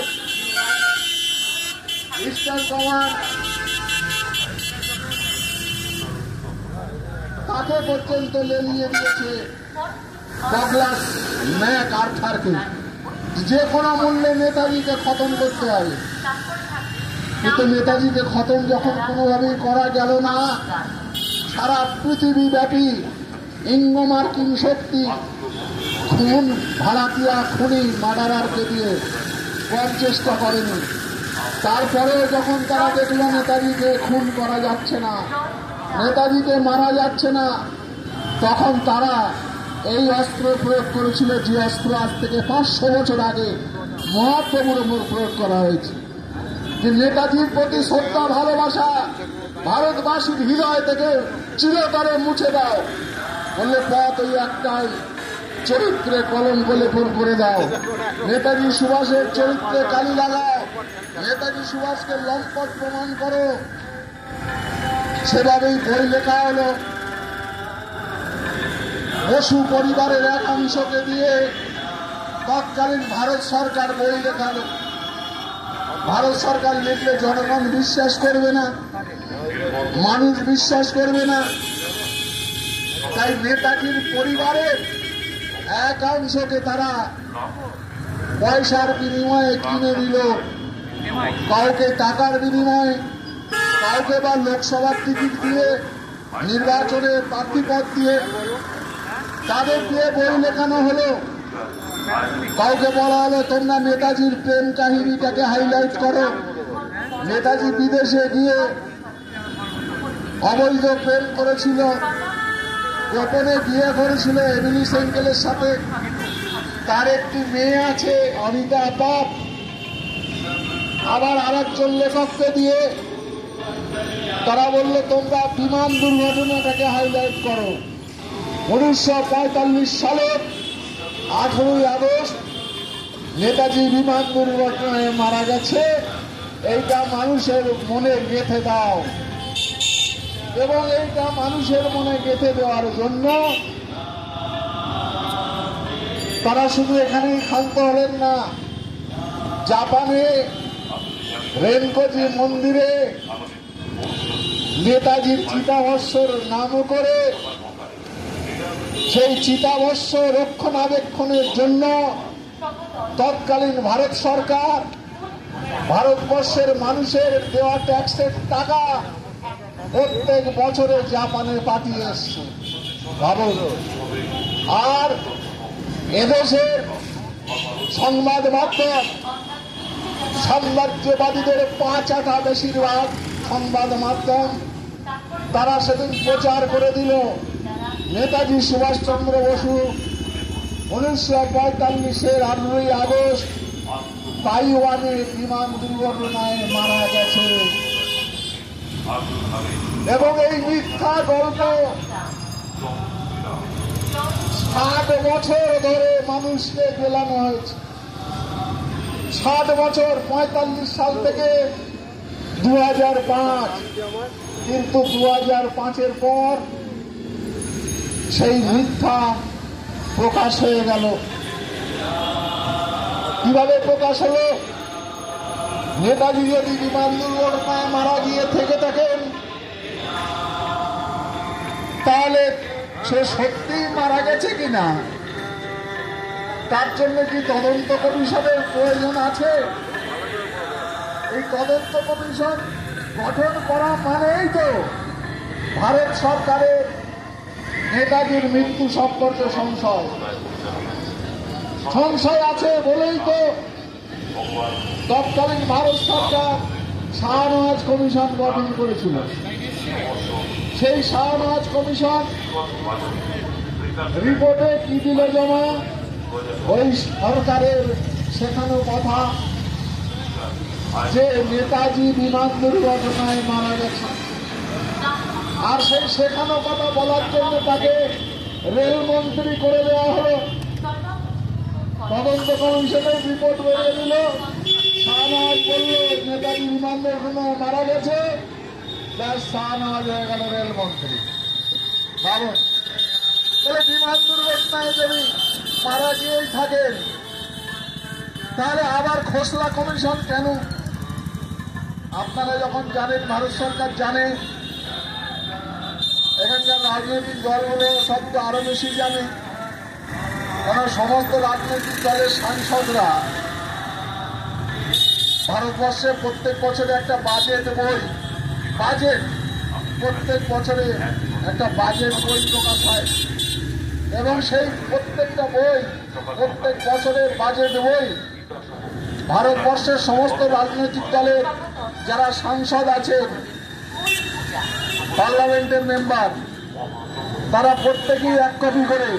[SPEAKER 1] ইস্টার্ন কমান্ড তাকে পর্যন্ত লেলিয়ে দিয়েছে ডগলাস ম্যাক আর্থারকে। যে কোনো মূল্যে নেতাজিকে খতম করতে হবে, কিন্তু নেতাজিকে খতম যখন কোনোভাবেই করা গেল না, সারা পৃথিবীব্যাপী ইঙ্গো মার্কিন শক্তি খুন, ভাড়াটিয়া, খুনি, মার্ডারারকে দিয়ে করার চেষ্টা করেনি। তারপরেও যখন তারা দেখল নেতাজিকে খুন করা যাচ্ছে না, নেতাজিকে মারা যাচ্ছে না, তখন তারা এই অস্ত্র প্রয়োগ করেছিল, যে অস্ত্র আজ থেকে 500 বছর আগে মহাপ্রভুর উপর প্রয়োগ করা হয়েছে। যে নেতাজির প্রতি শ্রদ্ধা, ভালোবাসা ভারতবাসীর হৃদয় থেকে চিরতরে মুছে দাও, বললে পথ ওই একটাই, চরিত্রে কলঙ্ক লেপন করে দাও। নেতাজি সুভাষের চরিত্রে কালি লাগাও, নেতাজি সুভাষকে লম্পট প্রমাণ করো। সেভাবেই বই লেখা হলো। বসু পরিবারের একাংশকে দিয়ে তৎকালীন ভারত সরকার বই লেখালো। ভারত সরকার লিখলে জনগণ বিশ্বাস করবে না, মানুষ বিশ্বাস করবে না। তাই নেতাজির পরিবারের একাংশকে তারা পয়সার বিনিময়ে কিনে দিল, কাউকে টাকার বিনিময়ে, কাউকে বা লোকসভার টিকিট দিয়ে, নির্বাচনে প্রার্থীপদ দিয়ে, তাদের দিয়ে বই লেখানো হলো। কাউকে বলা হলো তোমরা নেতাজির প্রেম কাহিনীটাকে হাইলাইট করো। নেতাজি বিদেশে গিয়ে অবৈধ প্রেম করেছিল, গোপনে বিয়ে করেছিল এমিলি সেঙ্গেলের সাথে। তার একটি মেয়ে আছে অনিতা পাপ। আবার আরেকজন লেখককে দিয়ে তারা বলল তোমরা বিমান দুর্ঘটনাটাকে হাইলাইট করো। 1945 সালের 18ই আগস্ট নেতাজি বিমান দুর্ঘটনায় মারা গেছে, এইটা মানুষের মনে গেঁথে দাও। এবং এইটা মানুষের মনে গেঁথে দেওয়ার জন্য তারা শুধু এখানেই ক্ষান্ত হলেন না, জাপানে রেনকোজি মন্দিরে নেতাজির চিতাভস্মর নাম করে সেই চিতাভস্ম রক্ষণাবেক্ষণের জন্য তৎকালীন ভারত সরকার ভারতবর্ষের মানুষের দেওয়া ট্যাক্সের টাকা প্রত্যেক বছরে জাপানে পাঠিয়ে এসছে। ভাবুন। আর এদেশের সংবাদ মাধ্যম, সাম্রাজ্যবাদীদের 5 আটা বেশিরভাগ সংবাদ মাধ্যম, তারা সেদিন প্রচার করে দিল নেতাজি সুভাষচন্দ্র বসু 1945-এর 18ই আগস্ট তাইওয়ানে বিমান দুর্ঘটনায় মারা গেছে। এবং এই মিথ্যা গল্প 60 বছর ধরে মানুষকে গেলানো হয়েছে। 60 বছর, 45 সাল থেকে 2005। কিন্তু 2005-এর পর সেই মিথ্যা প্রকাশ হয়ে গেল। কিভাবে প্রকাশ হলো? নেতাজি যদি বিমান দুর্ঘটনায় মারা গিয়ে থেকে থাকেন, তাহলে সে সত্যি মারা গেছে কিনা তার জন্য কি তদন্ত কমিশনের প্রয়োজন আছে? এই তদন্ত কমিশন গঠন করা মানেই তো ভারত সরকারের নেতাজির মৃত্যু সম্পর্কে সংশয় আছে বলেই তো তৎকালীন ভারত সরকার শাহনওয়াজ কমিশন গঠন করেছিল। সেই শাহনওয়াজ কমিশন রিপোর্টে কি দিল জমা? ওই সরকারের শেখানো কথা যে নেতাজি বিমান দুর্ঘটনায় মারা গেছে, আর সেই শেখানো কথা বলার জন্য তাকে রেলমন্ত্রী করে দেওয়া হলো। তদন্ত কমিশনের রিপোর্ট বেরিয়ে দিল, শাহনওয়াজ বলল নেতাজি বিমান দুর্ঘটনায় মারা গেছে, ব্যাস শাহনওয়াজ হয়ে গেল রেলমন্ত্রী। ভাবুন, তাহলে বিমান দুর্ঘটনায় যদি মারা গিয়েই থাকেন, তাহলে আবার খোসলা কমিশন কেন? আপনারা যখন জানেন, ভারত সরকার জানে, এখানকার রাজনৈতিক দলগুলো সব তো আরো বেশি জানে, কারণ সমস্ত রাজনৈতিক দলের সাংসদরা ভারতবর্ষে প্রত্যেক বছরে একটা বাজেট বই, প্রত্যেক বছরে একটা বাজেট বই প্রকাশ হয়, এবং সেই প্রত্যেকটা বই, প্রত্যেক বছরের বাজেট বই ভারতবর্ষের সমস্ত রাজনৈতিক দলের যারা সাংসদ আছেন, পার্লামেন্টের মেম্বার, তারা প্রত্যেকেই এক কপি করে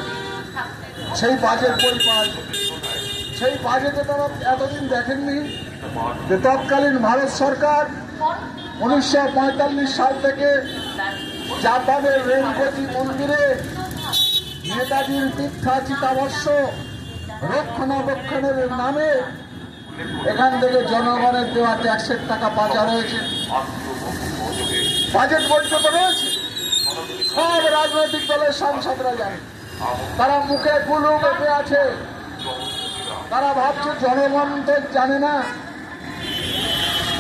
[SPEAKER 1] সেই বাজেট বই পায়। সেই বাজেটে তারা এতদিন দেখেননি যে তৎকালীন ভারত সরকার 1945 সাল থেকে জাপানের রেনকোজি মন্দিরে নেতাজির মিথ্যা চিতাভস্ম রক্ষণাবেক্ষণের নামে এখান থেকে জনগণের দেওয়া ট্যাক্সের টাকা পাচার হয়েছে। বাজেট বৈঠক রয়েছে, সব রাজনৈতিক দলের সাংসদরা জানে। তারা মুখে গুলু বেঁধে আছে, তারা ভাবছে জনগণ তো জানে না।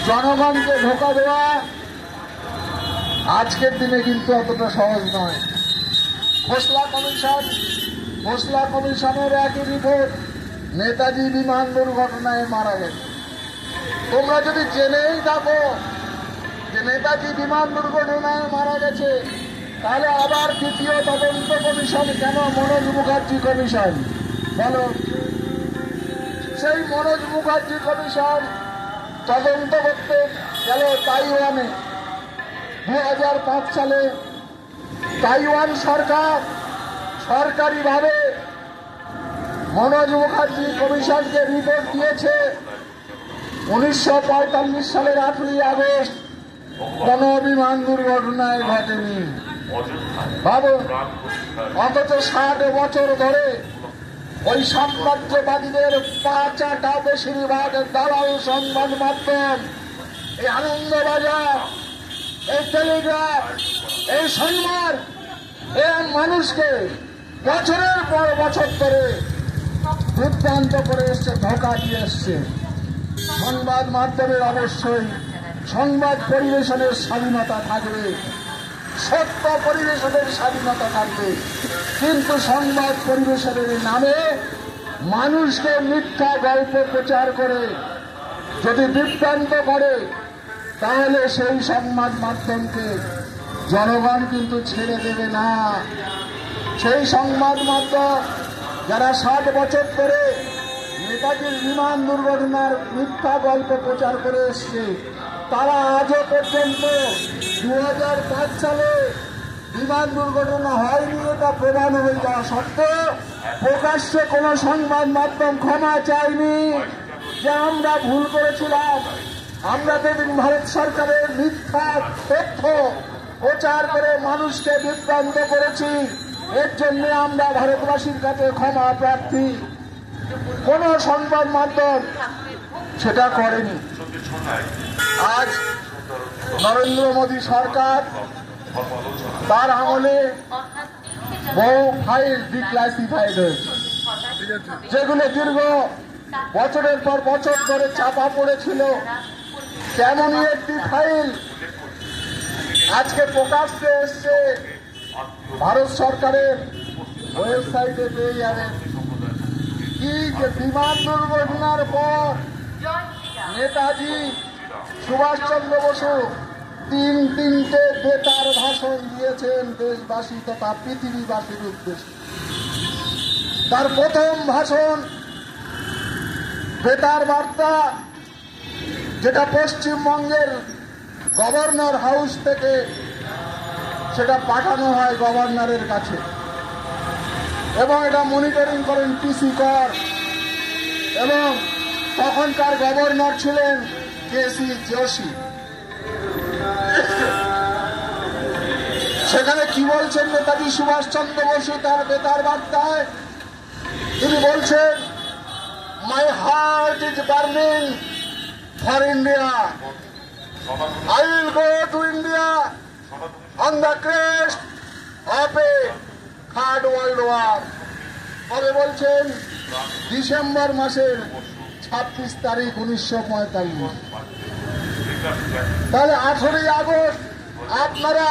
[SPEAKER 1] জনগণকে ধোঁকা দেওয়া আজকের দিনে কিন্তু অতটা সহজ নয়। খোসলা কমিশনের একই রিপোর্ট, নেতাজি বিমান দুর্ঘটনায় মারা গেছে। তোমরা যদি জেনেই থাকো যে নেতাজি বিমান দুর্ঘটনায় মারা গেছে, তাহলে আবার দ্বিতীয় তদন্ত কমিশন কেন? মনোজ মুখার্জি কমিশন, বলো। সেই মনোজ মুখার্জি কমিশন তদন্ত করতে গেল তাইওয়ানে। 2005 সালে তাইওয়ান সরকার সরকারিভাবে মনোজ মুখার্জি কমিশনকে রিপোর্ট দিয়েছে 1945 সালের 8ই আগস্ট কোন বিমান দুর্ঘটনায় ঘটেনি। ভাবুন, অথচ 60 বছর ধরে ওই সাম্রাজ্যবাদীদের পাঁচাটা বেশিরভাগ দালাল সংবাদ মাধ্যম, এই আনন্দবাজার, এই টেলিগ্রাফ, এই সংবাদ, এ মানুষকে বছরের পর বছর ধরে বিভ্রান্ত করে এসছে, ধোঁকা দিয়ে এসছে। সংবাদ মাধ্যমের অবশ্যই সংবাদ পরিবেশনের স্বাধীনতা থাকবে, সত্য পরিবেশনের স্বাধীনতা থাকবে, কিন্তু সংবাদ পরিবেশনের নামে মানুষকে মিথ্যা গল্প প্রচার করে যদি বিভ্রান্ত করে, তাহলে সেই সংবাদ মাধ্যমকে জনগণ কিন্তু ছেড়ে দেবে না। সেই সংবাদ মাধ্যম যারা 60 বছর ধরে নেতাজির বিমান দুর্ঘটনার মিথ্যা গল্প প্রচার করে এসছে, তারা আজও পর্যন্ত 2005 সালে বিমান দুর্ঘটনা হয়নি এটা প্রমাণ হয়ে যাওয়া সত্ত্বেও প্রকাশ্যে কোনো সংবাদ মাধ্যম ক্ষমা চায়নি যে আমরা ভুল করেছিলাম, আমরা যেদিন ভারত সরকারের মিথ্যা তথ্য প্রচার করে মানুষকে বিভ্রান্ত করেছি, এর জন্য আমরা ভারতবাসীর কাছে ক্ষমা প্রার্থী। কোন সংবাদ মাধ্যম সেটা করেনি। আজ নরেন্দ্র মোদী সরকার, তার আমলে বহু ফাইল ডিক্লাসিফাইড হয়েছে, যেগুলো দীর্ঘ বছরের পর বছর ধরে চাপা পড়েছিল। তেমনই একটি ফাইল আজকে প্রকাশ্যে এসছে, ভারত সরকারের ওয়েবসাইটে পেয়ে যাবেন। কি যে বিমান দুর্ঘটনার পর নেতাজি সুভাষচন্দ্র বসু তিনটে বেতার ভাষণ দিয়েছেন দেশবাসী তথা পৃথিবীবাসীর উদ্দেশ্যে। তার প্রথম ভাষণ বেতার বার্তা, যেটা পশ্চিমবঙ্গের গভর্নর হাউস থেকে সেটা পাঠানো হয় গভর্নরের কাছে। এবং এটা মনিটরিং করেন পিসি কর, এবং তখনকার গভর্নর ছিলেন কেসি যোশী। সেখানে কি বলছেন নেতাজি সুভাষচন্দ্র বসু তার বেতার বার্তায়? তিনি বলছেন, my heart is burning for India, I will go to India on the crest of a third world war. কবে বলছেন? ডিসেম্বর মাসের 26 তারিখ 1945। তাহলে 18ই আগস্ট আপনারা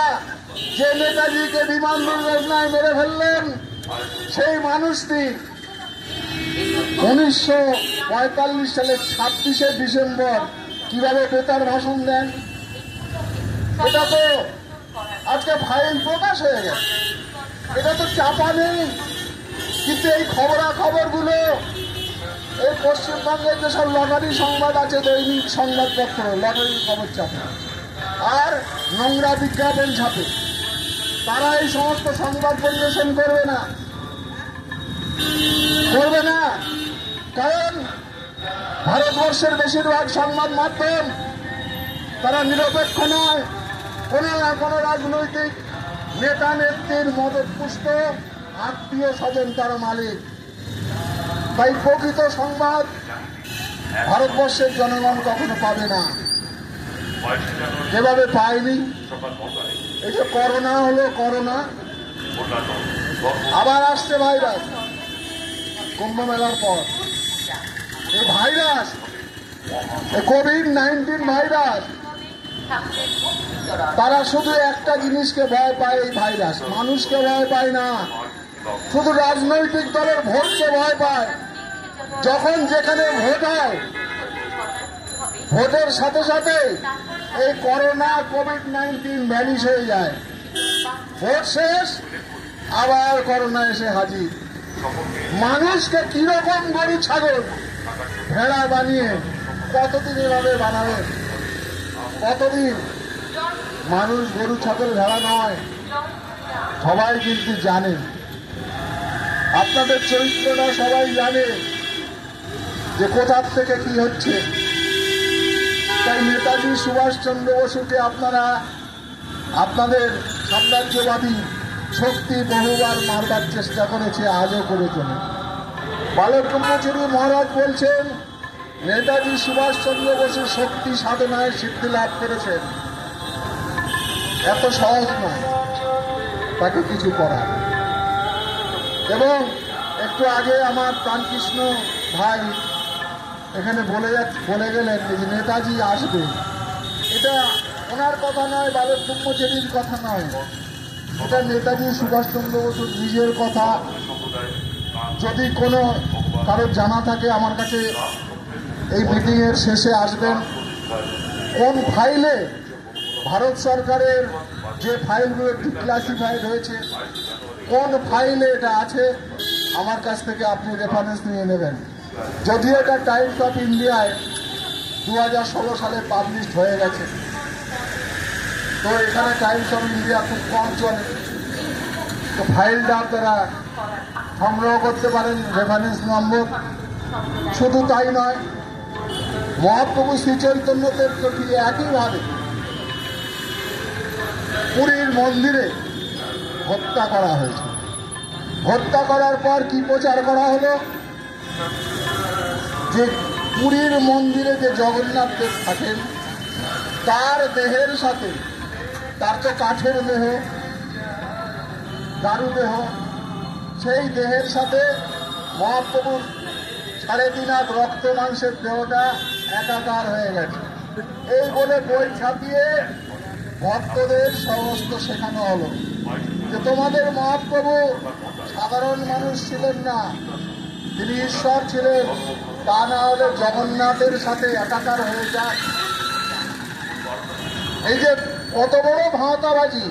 [SPEAKER 1] যে নেতাজিকে বিমান দুর্ঘটনায় মেরে ফেললেন, সেই মানুষটি 1945 সালের 26শে ডিসেম্বর কিভাবে বেতার ভাষণ দেন? এটা তো আজকে ফাইল প্রকাশ হয়ে গেছে, এটা তো চাপা নেই। কিন্তু এই খবরাখবরগুলো এই পশ্চিমবঙ্গের যেসব লটারি সংবাদ আছে, দৈনিক সংবাদপত্র লটারির খবর ছাপে আর নোংরা বিজ্ঞাপন ছাপে, তারা এই সমস্ত সংবাদ পরিবেশন করবে না, কারণ ভারতবর্ষের বেশিরভাগ সংবাদ মাধ্যম তারা নিরপেক্ষ নয়, কোনো না কোনো রাজনৈতিক নেতা নেত্রীর মদতপুষ্ট আত্মীয় স্বজন তারা মালিক। তাই প্রকৃত সংবাদ ভারতবর্ষের জনগণ কখনো পাবে না, যেভাবে পায়নি। এই যে করোনা হলো, করোনা আবার আসছে ভাইরাস, কুম্ভ মেলার পর এই ভাইরাস, কোভিড-19 ভাইরাস, তারা শুধু একটা জিনিসকে ভয় পায়, এই ভাইরাস মানুষকে ভয় পায় না, শুধু রাজনৈতিক দলের ভোটকে ভয় পায়। যখন যেখানে ভোট হয়, ভোটের সাথে সাথে এই করোনা কোভিড-19 ভ্যানিশ হয়ে যায়, ভোট শেষ আবার করোনা এসে হাজির। মানুষকে কিরকম গরু ছাগল ভেড়া বানিয়ে কতদিন এভাবে বানাবে? কতদিন? মানুষ গরু ছাগল ভেড়া নয়, সবাই কিন্তু জানে, আপনাদের চরিত্রটা সবাই জানে যে কোথার থেকে কি হচ্ছে। তাই নেতাজি সুভাষচন্দ্র বসুকে আপনারা আপনাদের সাম্রাজ্যবাদী শক্তি বহুবার মারবার চেষ্টা করেছে, আজও করে চলে। বালক ব্রহ্মচারী মহারাজ বলছেন, নেতাজি সুভাষচন্দ্র বসু শক্তি সাধনায় সিদ্ধি লাভ করেছেন, এত সহজ নয় তাকে কিছু করা। এবং একটু আগে আমার প্রাণকৃষ্ণ ভাই এখানে বলে গেলেন যে নেতাজি আসবে, এটা ওনার কথা নয়, বালক ব্রহ্মচারীর কথা নয়, এটা নেতাজি সুভাষচন্দ্র বসুর নিজের কথা। যদি কোনো কারোর জানা থাকে আমার কাছে এই মিটিংয়ের শেষে আসবেন। কোন ফাইলে, ভারত সরকারের যে ফাইলগুলো ডিক্লাসিফাইড হয়েছে, কোন ফাইলে এটা আছে, আমার কাছ থেকে আপনি রেফারেন্স নিয়ে নেবেন। যদিও এটা টাইমস অফ ইন্ডিয়ায় 2016 সালে পাবলিশ হয়ে গেছে, তো এখানে টাইমস অফ ইন্ডিয়া খুব কম চলে, তো ফাইলটা আপনারা সংগ্রহ করতে পারেন, রেফারেন্স নম্বর। শুধু তাই নয়, মহাপ্রভু শ্রী চৈতন্যদেবকে ঠিক একইভাবে পুরীর মন্দিরে হত্যা করা হয়েছে। হত্যা করার পর কি প্রচার করা হলো? যে পুরীর মন্দিরে যে জগন্নাথ দেব থাকেন, তার দেহের সাথে, তার তো কাঠের দেহ, দারু দেহ, সেই দেহের সাথে মহাপ্রভুর 3.5 হাত রক্ত মাংসের দেহটা একাকার হয়ে গেছে। এই বলে বই ছাপিয়ে ভক্তদের সমস্ত শেখানো হলো যে তোমাদের মহাপ্রভু সাধারণ মানুষ ছিলেন না, তিনি ঈশ্বর ছিলেন, তা না হলে জগন্নাথের সাথে একাকার হয়ে যায়। এই যে কত বড় ভাঁওতাবাজি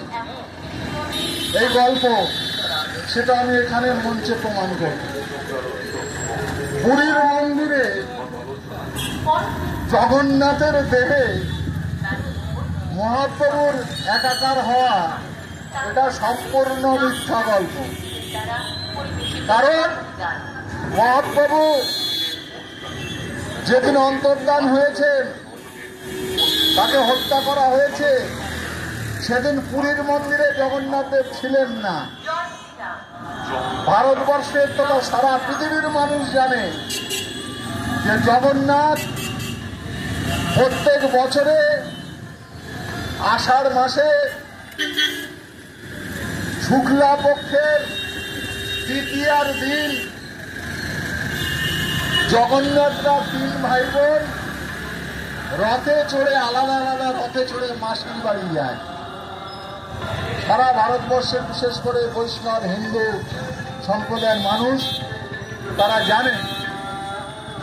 [SPEAKER 1] এই গল্প, সেটা আমি এখানে মঞ্চে প্রমাণ করি। পুরীর মন্দিরে জগন্নাথের দেহে মহাপ্রভুর একাকার হওয়া, এটা সম্পূর্ণ মিথ্যা গল্প। কারণ মহাপ্রভু যেদিন অন্তর্ধান হয়েছেন, তাকে হত্যা করা হয়েছে, সেদিন পুরীর মন্দিরে জগন্নাথ দেব ছিলেন না। ভারতবর্ষের তথা সারা পৃথিবীর মানুষ জানে যে জগন্নাথ প্রত্যেক বছরে আষাঢ় মাসে শুক্লা পক্ষের তৃতীয়ার দিন জগন্নাথরা তিন ভাই বোন রথে চড়ে আলাদা আলাদা রথে চড়ে মাসির বাড়ি যায়। সারা ভারতবর্ষে বিশেষ করে বৈষ্ণব হিন্দু সম্প্রদায়ের মানুষ তারা জানে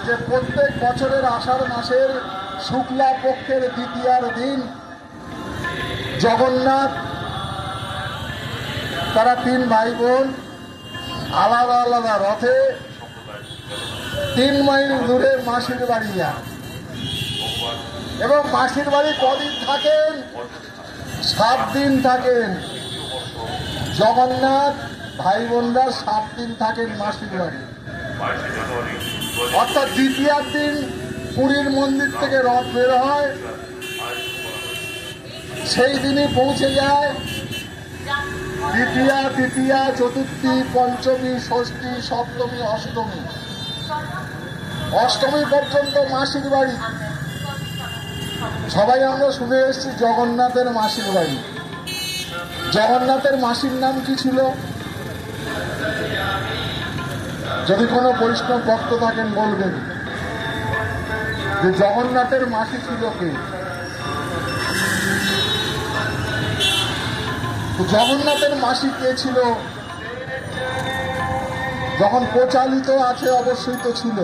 [SPEAKER 1] যে প্রত্যেক বছরের আষাঢ় মাসের শুক্লা পক্ষের দ্বিতীয়ার দিন জগন্নাথ তারা তিন ভাই বোন আলাদা আলাদা রথে 3 মাইল দূরে মাসির বাড়ি যান। এবং মাসির বাড়ি কদিন থাকেন? 7 দিন থাকেন। জগন্নাথ ভাই বোনরা 7 দিন থাকেন মাসির বাড়ি। অর্থাৎ দ্বিতীয়ার দিন পুরীর মন্দির থেকে রথ বের হয়, সেই দিনই পৌঁছে যায় দ্বিতীয়া, তৃতীয়া, চতুর্থী, পঞ্চমী, ষষ্ঠী, সপ্তমী, অষ্টমী। অষ্টমী পর্যন্ত মাসির বাড়ি। সবাই আমরা শুনে এসেছি জগন্নাথের মাসির বাড়ি। জগন্নাথের মাসির নাম কি ছিল? যদি কোনো বৈষ্ণব ভক্ত থাকেন বলবেন যে জগন্নাথের মাসি ছিল কে? জগন্নাথের মাসি কে ছিল? যখন প্রচালিত আছে অবশ্যই তো ছিল।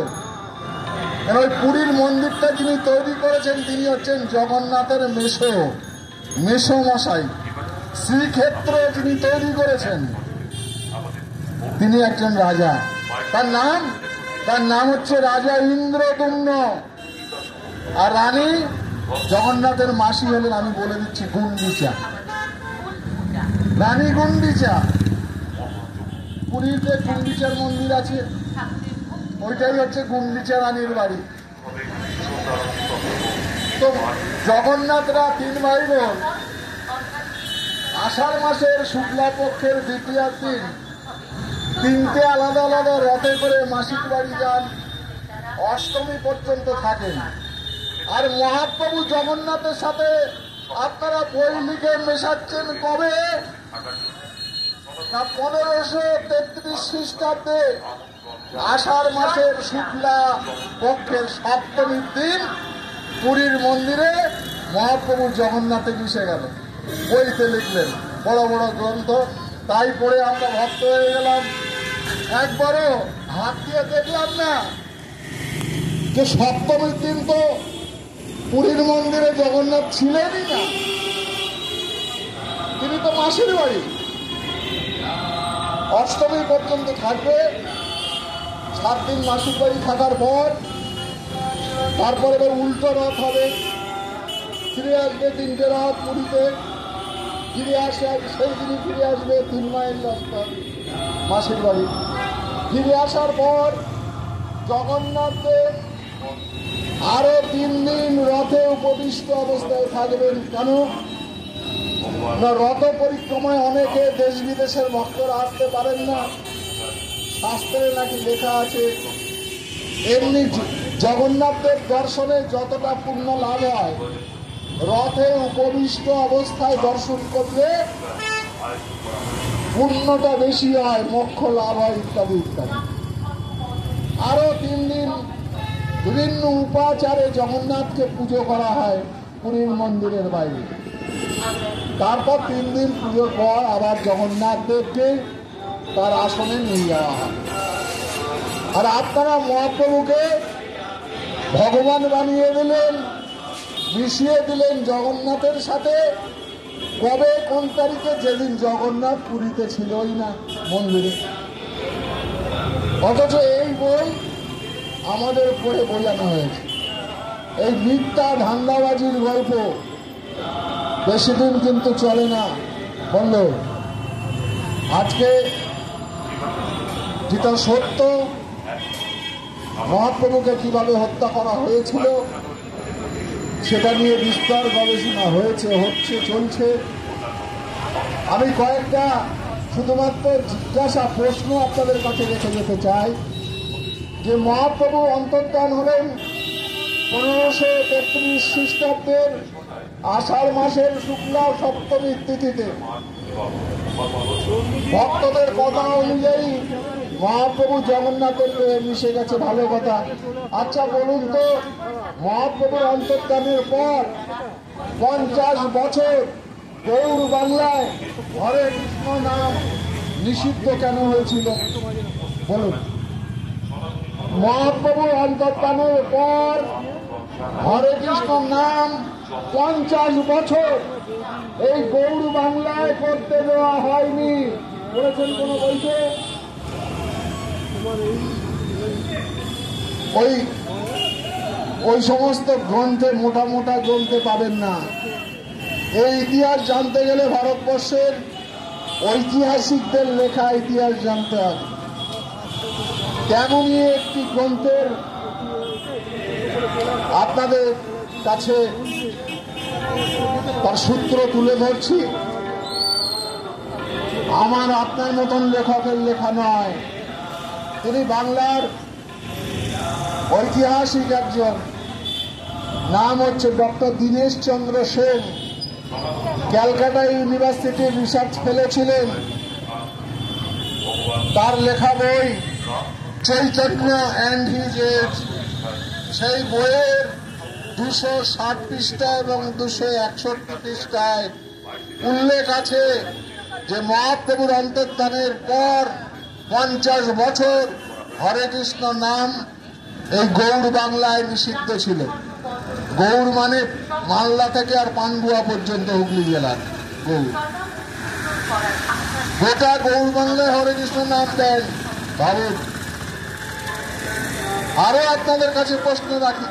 [SPEAKER 1] ওই পুরীর মন্দিরটা যিনি তৈরি করেছেন তিনি হচ্ছেন জগন্নাথের মেসো মশাই। শ্রীক্ষেত্র যিনি তৈরি করেছেন তিনি একজন রাজা। তার নাম হচ্ছে রাজা ইন্দ্রদুম্ন। আর রানী জগন্নাথের মাসি হলেন, আমি বলে দিচ্ছি, গুন্ডিচা। রানী গুন্ডিচা। পুরীতে গুন্ডিচার মন্দির আছে, ওইটাই হচ্ছে গুন্ডিচা রানীর বাড়ি। তো জগন্নাথরা 3 ভাই বোন আষাঢ় মাসের শুক্লা পক্ষের দ্বিতীয়ার দিন 3টে আলাদা আলাদা রথে করে মাসির বাড়ি যান, অষ্টমী পর্যন্ত থাকেন। আর মহাপ্রভু জগন্নাথের সাথে আপনারা বই লিখে মেশাচ্ছেন কবে? না 1533 খ্রিস্টাব্দে আষাঢ় মাসের শুক্লা পক্ষের সপ্তমীর দিন পুরীর মন্দিরে মহাপ্রভু জগন্নাথে মিশে গেল। বইতে লিখলেন, বড় বড় গ্রন্থ, তাই পড়ে আমরা ভক্ত হয়ে গেলাম। একবারও হাত দিয়ে দেখলাম না যে সপ্তমীর দিন তো পুরীর মন্দিরে জগন্নাথ ছিলেনই না, তিনি তো মাসির বাড়ি। অষ্টমী পর্যন্ত থাকবে, 7 দিন মাসির বাড়ি থাকার পর তারপরে উল্টো রথ হবে, ফিরে আসবে 3টে রথ পুরীতে, ফিরে আসে সেই দিনই ফিরে আসবে 3 মাইল রাস্তা মাসির বাড়ি। ফিরে আসার পর জগন্নাথদেব আরো 3 দিন রথে উপবিষ্ট অবস্থায় থাকবেন। কেন না? রথ পরিক্রমায় অনেকে দেশ বিদেশের ভক্তরা আসতে পারেন না, শাস্ত্রে নাকি লেখা আছে। এমনি জগন্নাথদেব দর্শনে যতটা পুণ্য লাভ হয়, রথে উপবিষ্ট অবস্থায় দর্শন করলে পুণ্যটা বেশি হয়, মোক্ষ লাভ হয়, ইত্যাদি ইত্যাদি। আরো 3 দিন বিভিন্ন উপাচারে জগন্নাথকে পুজো করা হয় পুরীর মন্দিরের বাইরে। তারপর 3 দিন পুজোর পর আবার জগন্নাথ দেবকে তার আসনে নিয়ে যাওয়া হয়। আর আপনারা মহাপ্রভুকে ভগবান বানিয়ে দিলেন, মিশিয়ে দিলেন জগন্নাথের সাথে। কবে, কোন তারিখে? যেদিন জগন্নাথ পুরীতে ছিলই না মন্দিরে। অথচ এই বই আমাদের পড়ে বোঝানো হয়েছে। এই মিথ্যা ধান্দাবাজির গল্প বেশি দিন কিন্তু চলে না। বলল আজকে যেটা সত্য, মহাপ্রভুকে কিভাবে হত্যা করা হয়েছিল সেটা নিয়ে বিস্তর গবেষণা হয়েছে, হচ্ছে, চলছে। আমি কয়েকটা শুধুমাত্র জিজ্ঞাসা প্রশ্ন আপনাদের কাছে রেখে যেতে চাই যে মহাপ্রভু অন্তর্ধান হলেন 1533 খ্রিস্টাব্দের আষাঢ় মাসের শুক্লা সপ্তমীর তিথিতে। ভক্তদের কথা অনুযায়ী মহাপ্রভু জগন্নাথের মিশে গেছে, ভালো কথা। আচ্ছা বলুন তো, মহাপ্রভুর অন্তর্ধানের পর 50 বছর গৌর বাংলায় হরে কৃষ্ণ নাম নিষিদ্ধ কেন হয়েছিল বলুন? মহাপ্রভুর অন্তর্ধানের পর হরে কৃষ্ণ নাম 50 বছর এই গৌর বাংলায় করতে দেওয়া হয়নি। বলেছেন কোন বইতে? ওই সমস্ত গ্রন্থে, মোটা মোটা গ্রন্থে পাবেন না। এই ইতিহাস জানতে গেলে ভারতবর্ষের ঐতিহাসিকদের লেখা ইতিহাস জানতে হবে। তেমনই একটি গ্রন্থের আপনাদের কাছে তার সূত্র তুলে ধরছি। আমার আপনার মতন লেখকের লেখা নয়, তিনি বাংলার ঐতিহাসিক একজন, নাম হচ্ছে ডক্টর দীনেশ চন্দ্র সেন। ক্যালকাটা ইউনিভার্সিটির রিসার্চ ফেলো ছিলেন। তার লেখা বই চৈতন্য অ্যান্ড হিজ এজ, সেই বইয়ের 260 পৃষ্ঠা এবং 261 পৃষ্ঠায় উল্লেখ আছে যে মহাপ্রভুর অন্তর্ধানের পর 50 বছর হরে কৃষ্ণ নাম এই গৌড় বাংলায় নিষিদ্ধ ছিল। গৌড় মানে মালদা থেকে আর পান্ডুয়া পর্যন্ত হুগলি জেলার গৌড়। গোটা গৌড় বাংলায় হরে কৃষ্ণ নাম দেন। ভাবুন। আরো আপনাদের কাছে প্রশ্ন রাখি,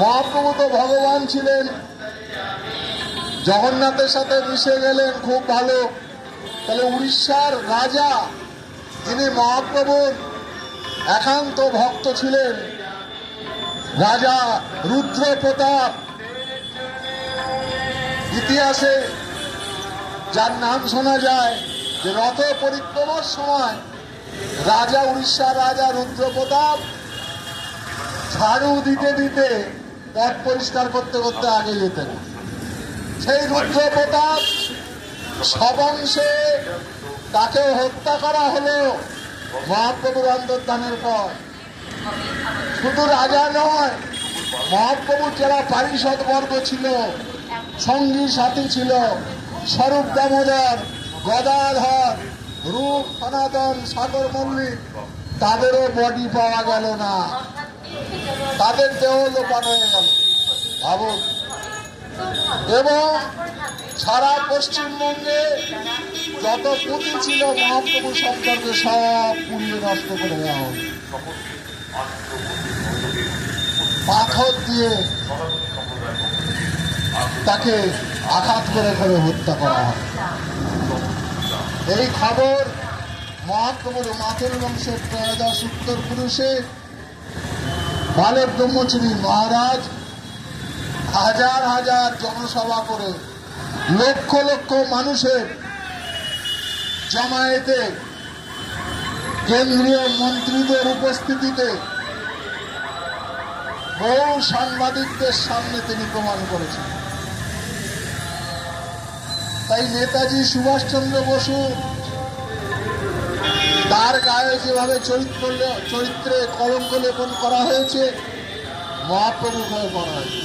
[SPEAKER 1] মহাপ্রভু তো ভগবান ছিলেন, জগন্নাথের সাথে মিশে গেলেন, খুব ভালো। তাহলে উড়িষ্যার রাজা, যিনি মহাপ্রভুর একান্ত ভক্ত ছিলেন, রাজা রুদ্র প্রতাপ, ইতিহাসে যার নাম শোনা যায় যে রথ পরিক্রমার সময় রাজা, উড়িষ্যার রাজা রুদ্র প্রতাপ ঝাড়ু দিতে দিতে পথ পরিষ্কার করতে করতে আগে যেতেন। সেই রুদ্র প্রতাপ সবংশে তাকে হত্যা করা হলো মহাপ্রভুর অন্তর্ধানের পর। শুধু রাজা নয়, মহাপ্রভুর যারা পারিষদ বর্গ ছিল, সঙ্গী সাথী ছিল, স্বরূপ দামোদর, গদাধর, রূপ সনাতন, সাগর মল্লিক, তাদেরও বডি পাওয়া গেল না, তাদের দেহ লোপান হয়ে গেল। ভাবুন। এবং সারা পশ্চিমবঙ্গে যত পুঁথি ছিল মহাপ্রভু সম্পর্কে সব পুড়িয়ে নষ্ট করে দেওয়া হল। পাথর দিয়ে তাকে আঘাত করে করে হত্যা করা হয়। এই খবর মহাপ্রভুর মাতুল বংশের ত্রয়োদশ উত্তর পুরুষে বালক ব্রহ্মচারী মহারাজ হাজার হাজার জনসভা করে লক্ষ লক্ষ মানুষের জমায়েতে কেন্দ্রীয় মন্ত্রীদের উপস্থিতিতে বহু সাংবাদিকদের সামনে তিনি প্রমাণ করেছেন। তাই নেতাজি সুভাষচন্দ্র বসু তার গায়ে যেভাবে চরিত্রে কলঙ্ক লেপন করা হয়েছে, মহাপ্রভুর গায়ে করা হয়েছে।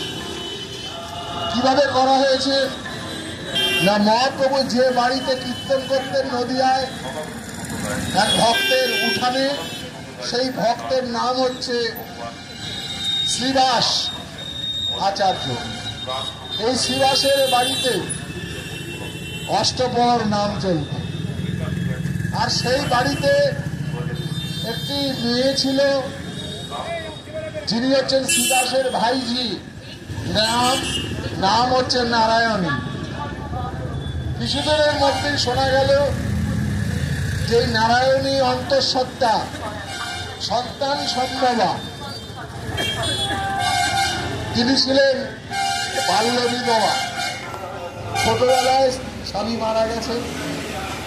[SPEAKER 1] কিভাবে করা হয়েছে না, মহাপ্রভু যে বাড়িতে কীর্তন করতেন নদিয়ায় এক ভক্তের উঠানে, সেই ভক্তের নাম হচ্ছে শ্রীবাস আচার্য। এই শ্রীবাসের বাড়িতে অষ্টপ্রহর নাম চলত। আর সেই বাড়িতে একটি মেয়ে ছিল, যিনি হচ্ছেন শ্রীদাসের ভাইজি, নাম হচ্ছে নারায়ণী। কিছুদিনের মধ্যেই শোনা গেল যে নারায়ণী অন্তঃসত্ত্বা সন্তান সম্ভবা, তিনি ছিলেন বাল্য বিধবা। ছোটবেলায় স্বামী মারা গেছেন,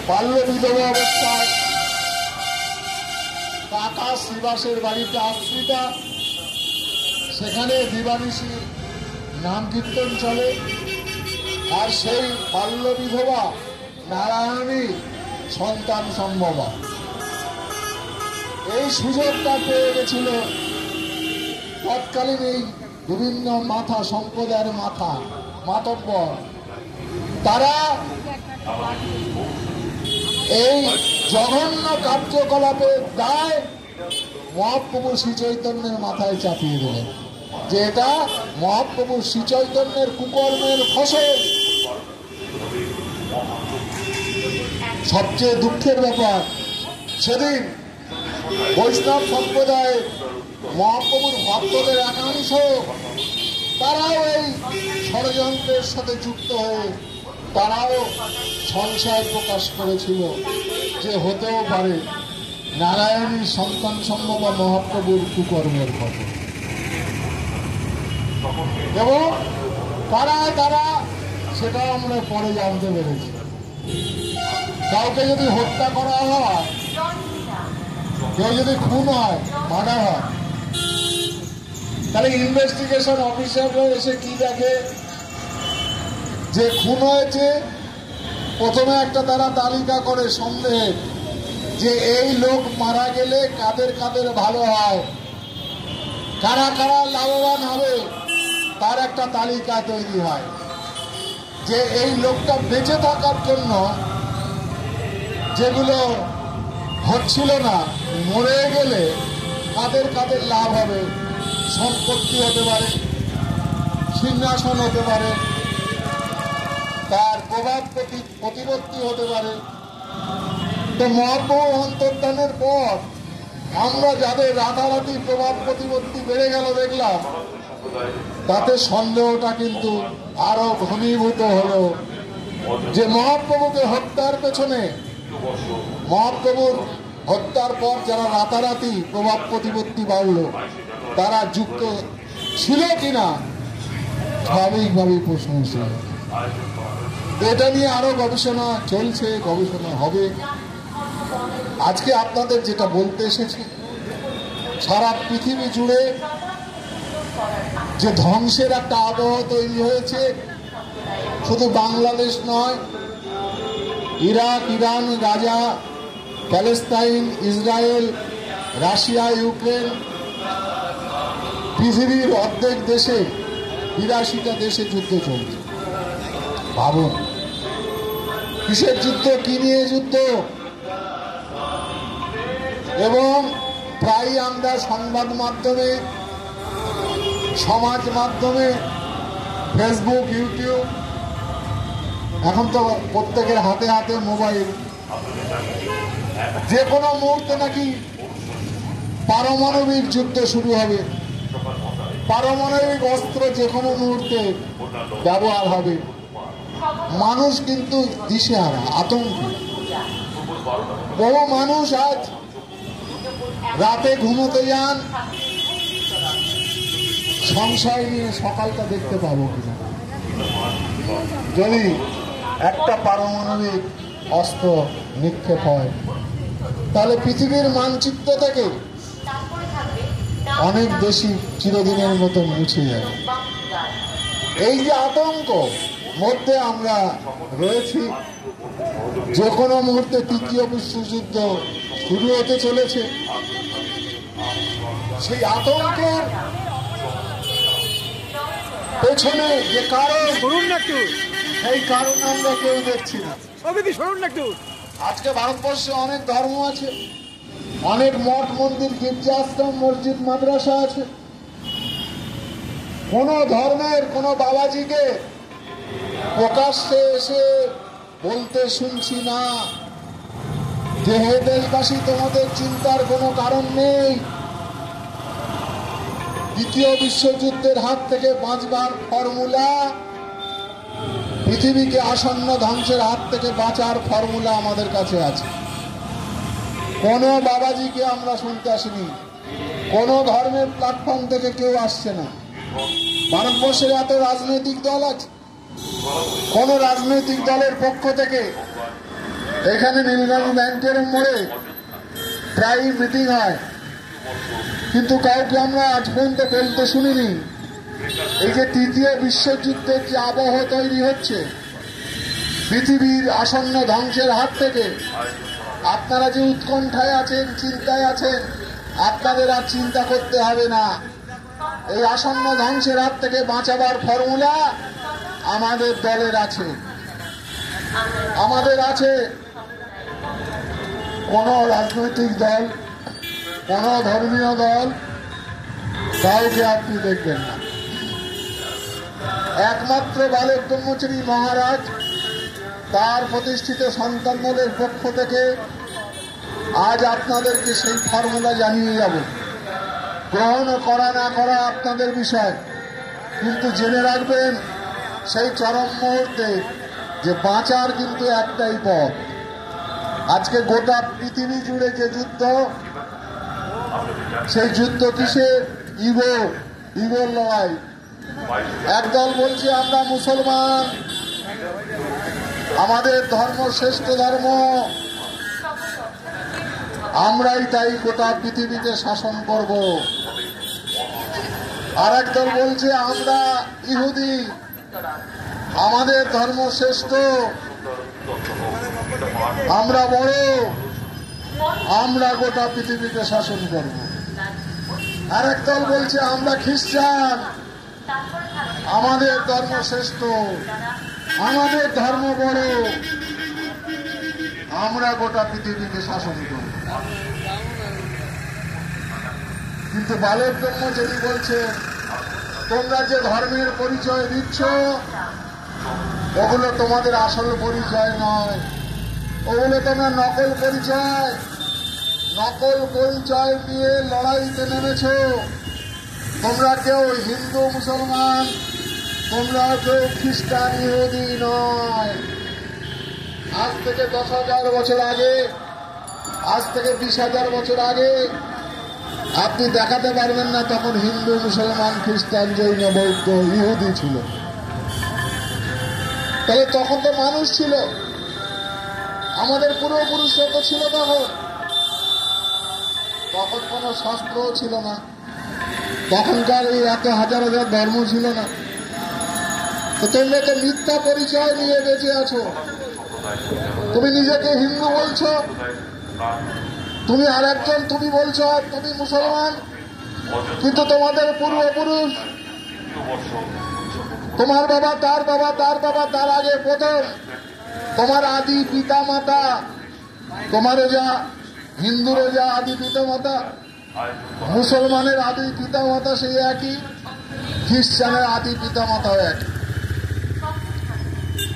[SPEAKER 1] বাল্য বিধবা অবস্থায় কাকা শ্রীবাসের বাড়িতে আশ্রিতা, সেখানে দিবানিশি নাম কীর্তন চলে। আর সেই বাল্য বিধবা নারায়ণী সন্তান সম্ভবা। এই সুযোগটা পেয়ে গেছিল তৎকালীন এই বিভিন্ন মাথা সম্প্রদায়ের মাতব্বর। তারা এই জঘন্য কার্যকলাপের দায় মহাপ্রভু শ্রী চৈতন্যের মাথায় চাপিয়ে দিলেন, যে এটা মহাপ্রভু শ্রী চৈতন্যের কুকর্মের ফসল। সবচেয়ে দুঃখের ব্যাপার, সেদিন বৈষ্ণব সম্প্রদায় মহাপ্রভুর ভক্তদের একাংশ তারাও এই ষড়যন্ত্রের সাথে যুক্ত হয়ে তারাও সংশয় প্রকাশ করেছিল যে হতেও পারে নারায়ণীর সন্তান সম্ভবা মহাপ্রভুর কুকর্মের ফসল। এবং তারা সেটাও আমরা পরে জানতে পেরেছি। কাউকে যদি হত্যা করা হয়, কেউ যদি খুন হয়, মার্ডার হয়, তাহলে ইনভেস্টিগেশন অফিসাররা এসে কি দেখে, যে খুন হয়েছে প্রথমে একটা তারা তালিকা করে সন্দেহের, যে এই লোক মারা গেলে কাদের কাদের ভালো হয়, কারা কারা লাভবান হবে, তার একটা তালিকা তৈরি হয়। যে এই লোকটা বেঁচে থাকার জন্য যেগুলো হচ্ছিল না, মরে গেলে কাদের কাদের লাভ হবে, সম্পত্তি হতে পারে, সিংহাসন হতে পারে, তার প্রভাব প্রতিপত্তি হতে পারে। তো মহাপ্রভু অন্তর্ধানের পর আমরা যাদের রাতারাতি প্রভাব প্রতিপত্তি বেড়ে গেল দেখলাম, তাতে সন্দেহটা কিন্তু আরো ঘনীভূত হলো যে মহাপ্রভুকে হত্যার পেছনে, মহাপ্রভুর হত্যার পর যারা রাতারাতি প্রভাব প্রতিপত্তি বাড়ল, তারা যুক্ত ছিল কিনা স্বাভাবিকভাবেই প্রশ্ন ছিল। এটা নিয়ে আরো গবেষণা চলছে, গবেষণা হবে। আজকে আপনাদের যেটা বলতে এসেছি, সারা পৃথিবী জুড়ে যে ধ্বংসের একটা আবহাওয়া তৈরি হয়েছে, শুধু বাংলাদেশ নয়, Iraq, Iran, Gaza, Palestine, Israel, Russia, Ukraine, পৃথিবীর অর্ধেক দেশে 82টা দেশে যুদ্ধ চলছে। ভাবুন, কিসের যুদ্ধ, কি নিয়ে যুদ্ধ। এবং প্রায় আমরা সংবাদ মাধ্যমে, সমাজ মাধ্যমে, ফেসবুক, ইউটিউব, এখন তো প্রত্যেকের হাতে হাতে মোবাইল, যে কোনো মুহূর্তে নাকি পারমাণবিক যুদ্ধ শুরু হবে, পারমাণবিক অস্ত্র যে কোনো মুহূর্তে ব্যবহার হবে। মানুষ কিন্তু দিশেহারা, আতঙ্কে। বহু মানুষ আজ রাতে ঘুমোতে যান সংশয় নিয়ে, সকালটা দেখতে পাবো কিনা, যদি একটা পারমাণবিক অস্ত্র নিক্ষেপ হয়, তাহলে পৃথিবীর মানচিত্র থেকে অনেক বেশি চিরদিনের মতো মুছে যাবে। এই যে আতঙ্ক মধ্যে আমরা রয়েছি, যে কোনো মুহূর্তে তৃতীয় বিশ্বযুদ্ধ শুরু হতে চলেছে। সেই আতঙ্কের পেছনে যে কারণ, সেই কারণ আমরা কেউ দেখছি না। আজকে ভারতবর্ষে অনেক ধর্ম আছে, অনেক মঠ মন্দির, গির্জা আশ্রম, মসজিদ, মাদ্রাসা আছে। কোন ধর্মের কোন বাবাজিকে প্রকাশ্যে এসে বলতে শুনছি না যে হে দেশবাসী, তোমাদের চিন্তার কোনো কারণ নেই, দ্বিতীয় বিশ্বযুদ্ধের হাত থেকে বাঁচবার ফর্মুলা, পৃথিবীকে আসন্ন ধ্বংসের হাত থেকে বাঁচার ফর্মুলা আমাদের কাছে আছে। কোনো বাবাজিকে আমরা শুনতে আসিনি, কোনো ধর্মের প্ল্যাটফর্ম থেকে কেউ আসছে না। ভারতবর্ষের এত রাজনৈতিক দল আছে, কোন রাজনৈতিক দলের পক্ষ থেকে এখানে নীলগামী ব্যাংকের মোড়ে প্রায় মিটিং হয়, কিন্তু কাউকে আমরা আজ পর্যন্ত বলতে শুনিনি এই যে তৃতীয় বিশ্বযুদ্ধের যে আবহ তৈরি হচ্ছে, পৃথিবীর আসন্ন ধ্বংসের হাত থেকে আপনারা যে উৎকণ্ঠায় আছেন, চিন্তায় আছেন, আপনাদের আর চিন্তা করতে হবে না। এই আসন্ন ধ্বংসের হাত থেকে বাঁচাবার ফর্মুলা আমাদের দলের আছে, আমাদের আছে। কোন রাজনৈতিক দল, কোন ধর্মীয় দল কাউকে আপনি দেখবেন না। একমাত্র বালক ব্রহ্মচারী মহারাজ তার প্রতিষ্ঠিত সন্তানদের পক্ষ থেকে আজ আপনাদেরকে সেই ফর্মুলা জানিয়ে যাব। গ্রহণ করা না করা আপনাদের বিষয়, কিন্তু জেনে রাখবেন সেই চরম মুহূর্তে যে বাঁচার কিন্তু একটাই পথ। আজকে গোটা পৃথিবী জুড়ে যে যুদ্ধ, সেই যুদ্ধ কিসের? ইগোর লড়াই। একদল বলছে আমরা মুসলমান, আমাদের ধর্ম শ্রেষ্ঠ ধর্ম, আমরাই তাই গোটা পৃথিবীকে শাসন করব। আর একদল বলছে আমরা ইহুদি, আমাদের ধর্ম শ্রেষ্ঠ, আমরা বড়, আমরা গোটা পৃথিবীকে শাসন করব। আর একদল বলছে আমরা খ্রিস্টান, আমাদের ধর্ম শ্রেষ্ঠ, আমাদের ধর্ম বড়, আমরা গোটা পৃথিবীকে শাসন করব। কিন্তু বালক ব্রহ্মচারী বলছে তোমরা যে ধর্মের পরিচয় দিচ্ছ ওগুলো তোমাদের আসল পরিচয় নয়, ওগুলো তোমরা নকল পরিচয়। নকল পরিচয় নিয়ে লড়াইতে নেমেছ। তোমরা কেউ হিন্দু মুসলমান, তোমরা কেউ খ্রিস্টান ইহুদি নয়। আজ থেকে 10,000 বছর আগে, আজ থেকে 20,000 বছর আগে আপনি দেখাতে পারবেন না তখন হিন্দু মুসলমান খ্রিস্টান জৈন বৌদ্ধ ইহুদি ছিল। তাহলে তখন তো মানুষ ছিল, আমাদের পূর্বপুরুষরা তো ছিল। তখন কোন শাস্ত্রও ছিল না, তখনকার এই এত হাজার হাজার ধর্ম ছিল না। তো তোমরা তো মিথ্যা পরিচয় নিয়ে বেঁচে আছো। তুমি নিজেকে হিন্দু বলছো, তুমি আর একজন তুমি বলছো তুমি মুসলমান, কিন্তু তোমাদের পূর্বপুরুষ, তোমার বাবা তার বাবা তার বাবা তার আগে প্রথম, তোমার আদি পিতা মাতা, তোমারও যা হিন্দুরও যা আদি পিতা মাতা, মুসলমানের আদি পিতা মাতা সেই একই, খ্রিস্টানের আদি পিতা মাতাও একই।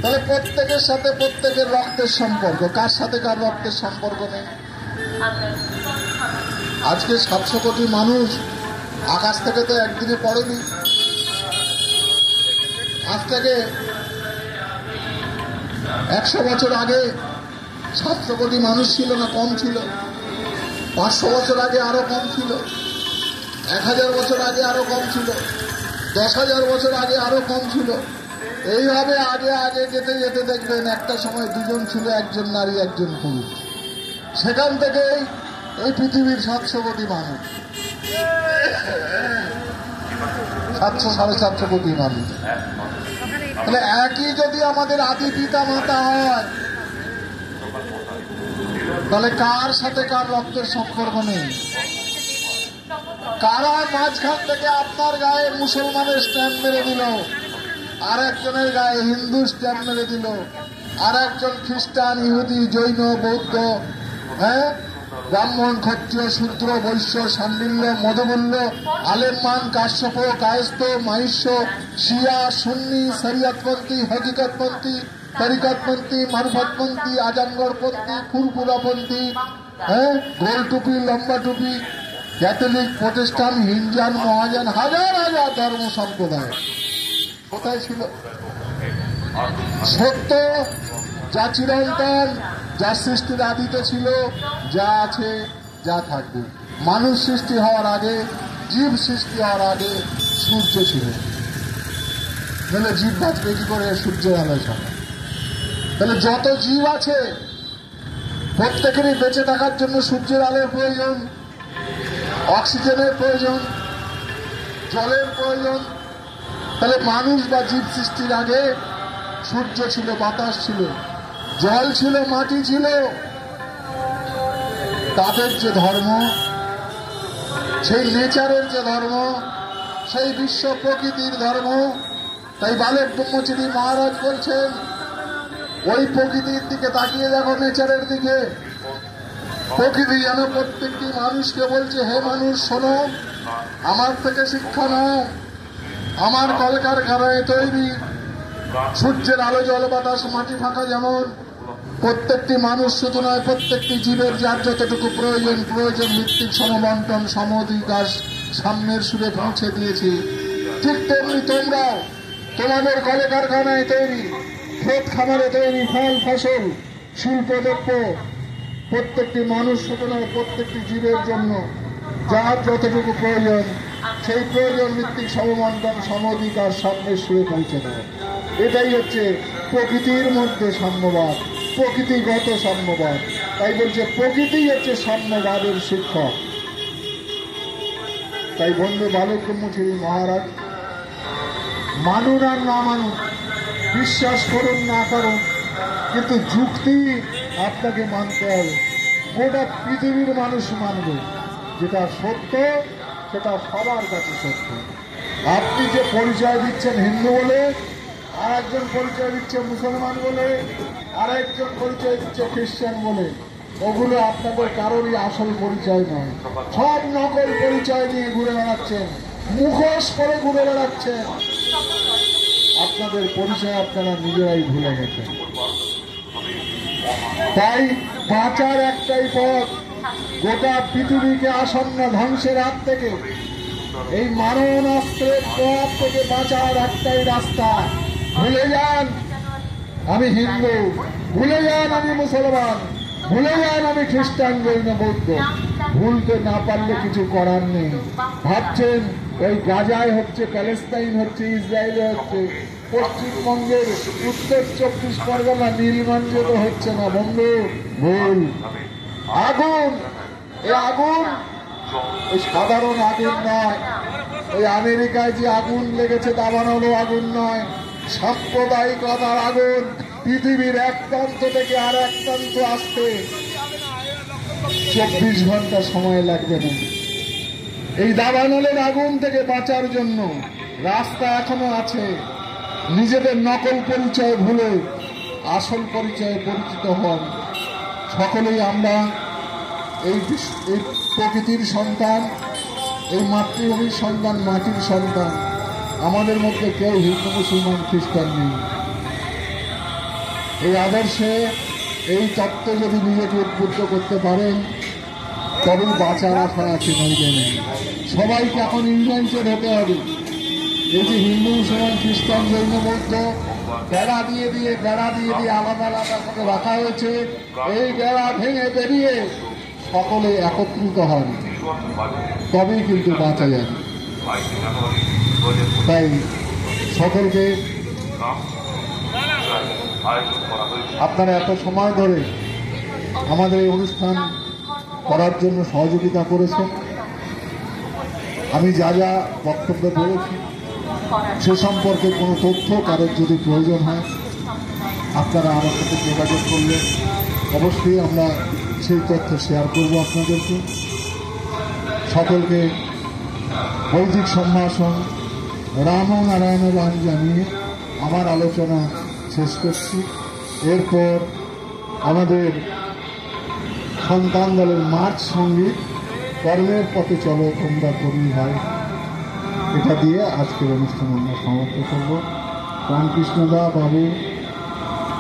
[SPEAKER 1] তাহলে প্রত্যেকের সাথে প্রত্যেকের রক্তের সম্পর্ক, কার সাথে কার রক্তের সম্পর্ক নেই। আজকে 700 কোটি মানুষ আকাশ থেকে তো একদিনে পড়েনি। আজ থেকে 100 বছর আগে 700 কোটি মানুষ ছিল না, কম ছিল। 500 বছর আগে আরো কম ছিল, 1000 বছর আগে আরো কম ছিল, 10,000 বছর আগে আরো কম ছিল। এইভাবে আগে আগে যেতে যেতে দেখবেন একটা সময় 2 জন ছিল, 1 জন নারী 1 জন পুরুষ। সেখান থেকে এই পৃথিবীর 700 কোটি মানুষ, 700-750 কোটি মানুষ। তাহলে একই যদি আমাদের আদি পিতা মাতা হয়, তাহলে কার সাথে কার রক্তের সম্পর্ক নেই? কারা মাঝখান থেকে আপনার গায়ে মুসলমানের স্ট্যাম্প মেরে দিল, আর একজনের গায়ে হিন্দু স্ট্যাম্প মেরে দিল, আর একজন খ্রিস্টান ইহুদি জৈন বৌদ্ধ, ব্রাহ্মণ ক্ষত্রিয় শূদ্র বৈশ্য শাণ্ডিল্য মধুমূল্য আলেমান কাশ্যপ কায়স্থ মাহিষ্য শিয়া সুন্নি শরিয়তপন্থী হকিকতপন্থী তরিকতপন্থী মারফতপন্থী আজাঙ্গরপন্থী ফুরফুরাপন্থী, গোল টুপি লম্বা টুপি, ক্যাথলিক প্রতিষ্ঠান হিন্দুয়ান মহাজান, হাজার হাজার ধর্ম সম্প্রদায় কোথায় ছিল? সত্য যা চিরন্তন যার সৃষ্টির আদিতে ছিল, যা আছে, যা থাকবে। মানুষ সৃষ্টি হওয়ার আগে, জীব সৃষ্টি হওয়ার আগে সূর্য ছিল। তাহলে জীব বাঁচবে কি করে সূর্যের আলো ছাড়া? তাহলে যত জীব আছে প্রত্যেকেরই বেঁচে থাকার জন্য সূর্যের আলোর প্রয়োজন, অক্সিজেনের প্রয়োজন, জলের প্রয়োজন। তাহলে মানুষ বা জীব সৃষ্টির আগে সূর্য ছিল, বাতাস ছিল, জল ছিল, মাটি ছিল। তাদের যে ধর্ম, সেই নেচারের যে ধর্ম, সেই বিশ্ব প্রকৃতির ধর্ম। তাই বালক ব্রহ্মচারী মহারাজ বলছেন, ওই প্রকৃতির দিকে তাকিয়ে দেখো, নেচারের দিকে। প্রকৃতি যেন প্রত্যেকটি মানুষকে বলছে, হে মানুষ শোনো, আমার থেকে শিক্ষা নাও। আমার কলকারখানায় তৈরি সূর্যের আলো, জল, বাতাস, মাটি, ফাঁকা যেমন প্রত্যেকটি মানুষ শুধু নয়, প্রত্যেকটি জীবের যার যতটুকু প্রয়োজন, প্রয়োজন ভিত্তিক সমবন্টন, সম অধিকার সাম্যের সুরে পৌঁছে দিয়েছি। ঠিক তেমনি তোমরাও তোমাদের কলকারখানায় তৈরি, ক্ষেত খামারে তৈরি ফল, ফসল, শিল্পদ্রব্য প্রত্যেকটি মানুষ শুধু নয়, প্রত্যেকটি জীবের জন্য যার যতটুকু প্রয়োজন, সেই প্রয়োজন ভিত্তিক সমবন্টন, সম অধিকার সাম্যের সুরে পৌঁছে দেওয়া। এটাই হচ্ছে প্রকৃতির মধ্যে সাম্যবাদ, প্রকৃতিগত সাম্যবাদ। তাই বলছে প্রকৃতি হচ্ছে সাম্যবাদের শিক্ষক। তাই বন্ধু বালক ব্রহ্মচারী মহারাজ, মানুন আর না মানুন, বিশ্বাস করুন না করুন, কিন্তু যুক্তি আপনাকে মানতে হবে। গোটা পৃথিবীর মানুষ মানবে, যেটা সত্য সেটা সবার কাছে সত্য। আপনি যে পরিচয় দিচ্ছেন হিন্দু বলে, আর একজন পরিচয় দিচ্ছে মুসলমান বলে, আর একজন পরিচয় দিচ্ছে খ্রিস্টান বলে, ওগুলো আপনাদের কারোরই আসল পরিচয় নয়। সব নকল পরিচয় নিয়ে ঘুরে বেড়াচ্ছেন, মুখোশ করে ঘুরে বেড়াচ্ছেন। আপনাদের পরিচয় আপনারা নিজেরাই ভুলে গেছেন। তাই বাঁচার একটাই পথ, গোটা পৃথিবীকে আসন্ন ধ্বংসের হাত থেকে, এই মারণাস্ত্রের প্রভাব থেকে বাঁচার একটাই রাস্তা। ভুলে যান আমি হিন্দু, ভুলে যান আমি মুসলমান, ভুলে যান আমি খ্রিস্টান, জৈন, বৌদ্ধ। ভুলতে না পারলে কিছু করার নেই। ভাবছেন ওই গাজায় হচ্ছে, প্যালেস্তাইন হচ্ছে, ইসরায়েলে হচ্ছে, পশ্চিমবঙ্গের উত্তর 24 পরগনা নীলগঞ্জে তো হচ্ছে না। বন্ধু, ভুল। আগুন, এই আগুন ওই সাধারণ আগুন নয়। ওই আমেরিকায় যে আগুন লেগেছে দাবানল আগুন নয়, সাম্প্রদায়িকতার আগুন। পৃথিবীর এক প্রান্ত থেকে আর এক প্রান্ত আসতে 24 ঘন্টা সময় লাগবে না। এই দাবানলের আগুন থেকে বাঁচার জন্য রাস্তা এখনো আছে। নিজেদের নকল পরিচয় ভুলে আসল পরিচয়ে পরিচিত হন। সকলেই আমরা এই প্রকৃতির সন্তান, এই মাতৃভূমির সন্তান, মাটির সন্তান। আমাদের মধ্যে কেউ হিন্দু, মুসলমান, খ্রিস্টান নেই। এই আদর্শে, এই তত্ত্বে যদি নিজেকে উদ্বুদ্ধ করতে পারেন, তবেই বাঁচার আশা আছে, নইলে নেই। সবাইকে এখন ইউনাইটেড হতে হবে। এই যে হিন্দু, মুসলমান, খ্রিস্টান, জৈন, বৌদ্ধ বেড়া দিয়ে দিয়ে আলাদা আলাদা করে রাখা হয়েছে, এই বেড়া ভেঙে বেরিয়ে সকলে একত্রিত হন, তবেই কিন্তু বাঁচা যাবে। তাই সকলকে আপনারা এত সময় ধরে আমাদের এই অনুষ্ঠান করার জন্য সহযোগিতা করেছেন। আমি যা যা বক্তব্য বলেছি সে সম্পর্কে কোনো তথ্য কারোর যদি প্রয়োজন হয়, আপনারা আমার সাথে যোগাযোগ করলে অবশ্যই আমরা সেই তথ্য শেয়ার করব আপনাদেরকে। সকলকে বৈদিক সম্ভাষণ, রাম নারায়ণ রাম জানিয়ে আমার আলোচনা শেষ করছি। এরপর আমাদের সন্তান দলের মার্চ সঙ্গীত, কর্মের পথে চলো তোমরা কর্মী ভাই, এটা দিয়ে আজকের অনুষ্ঠান আমরা সমাপ্ত করব। রামকৃষ্ণদা বাবু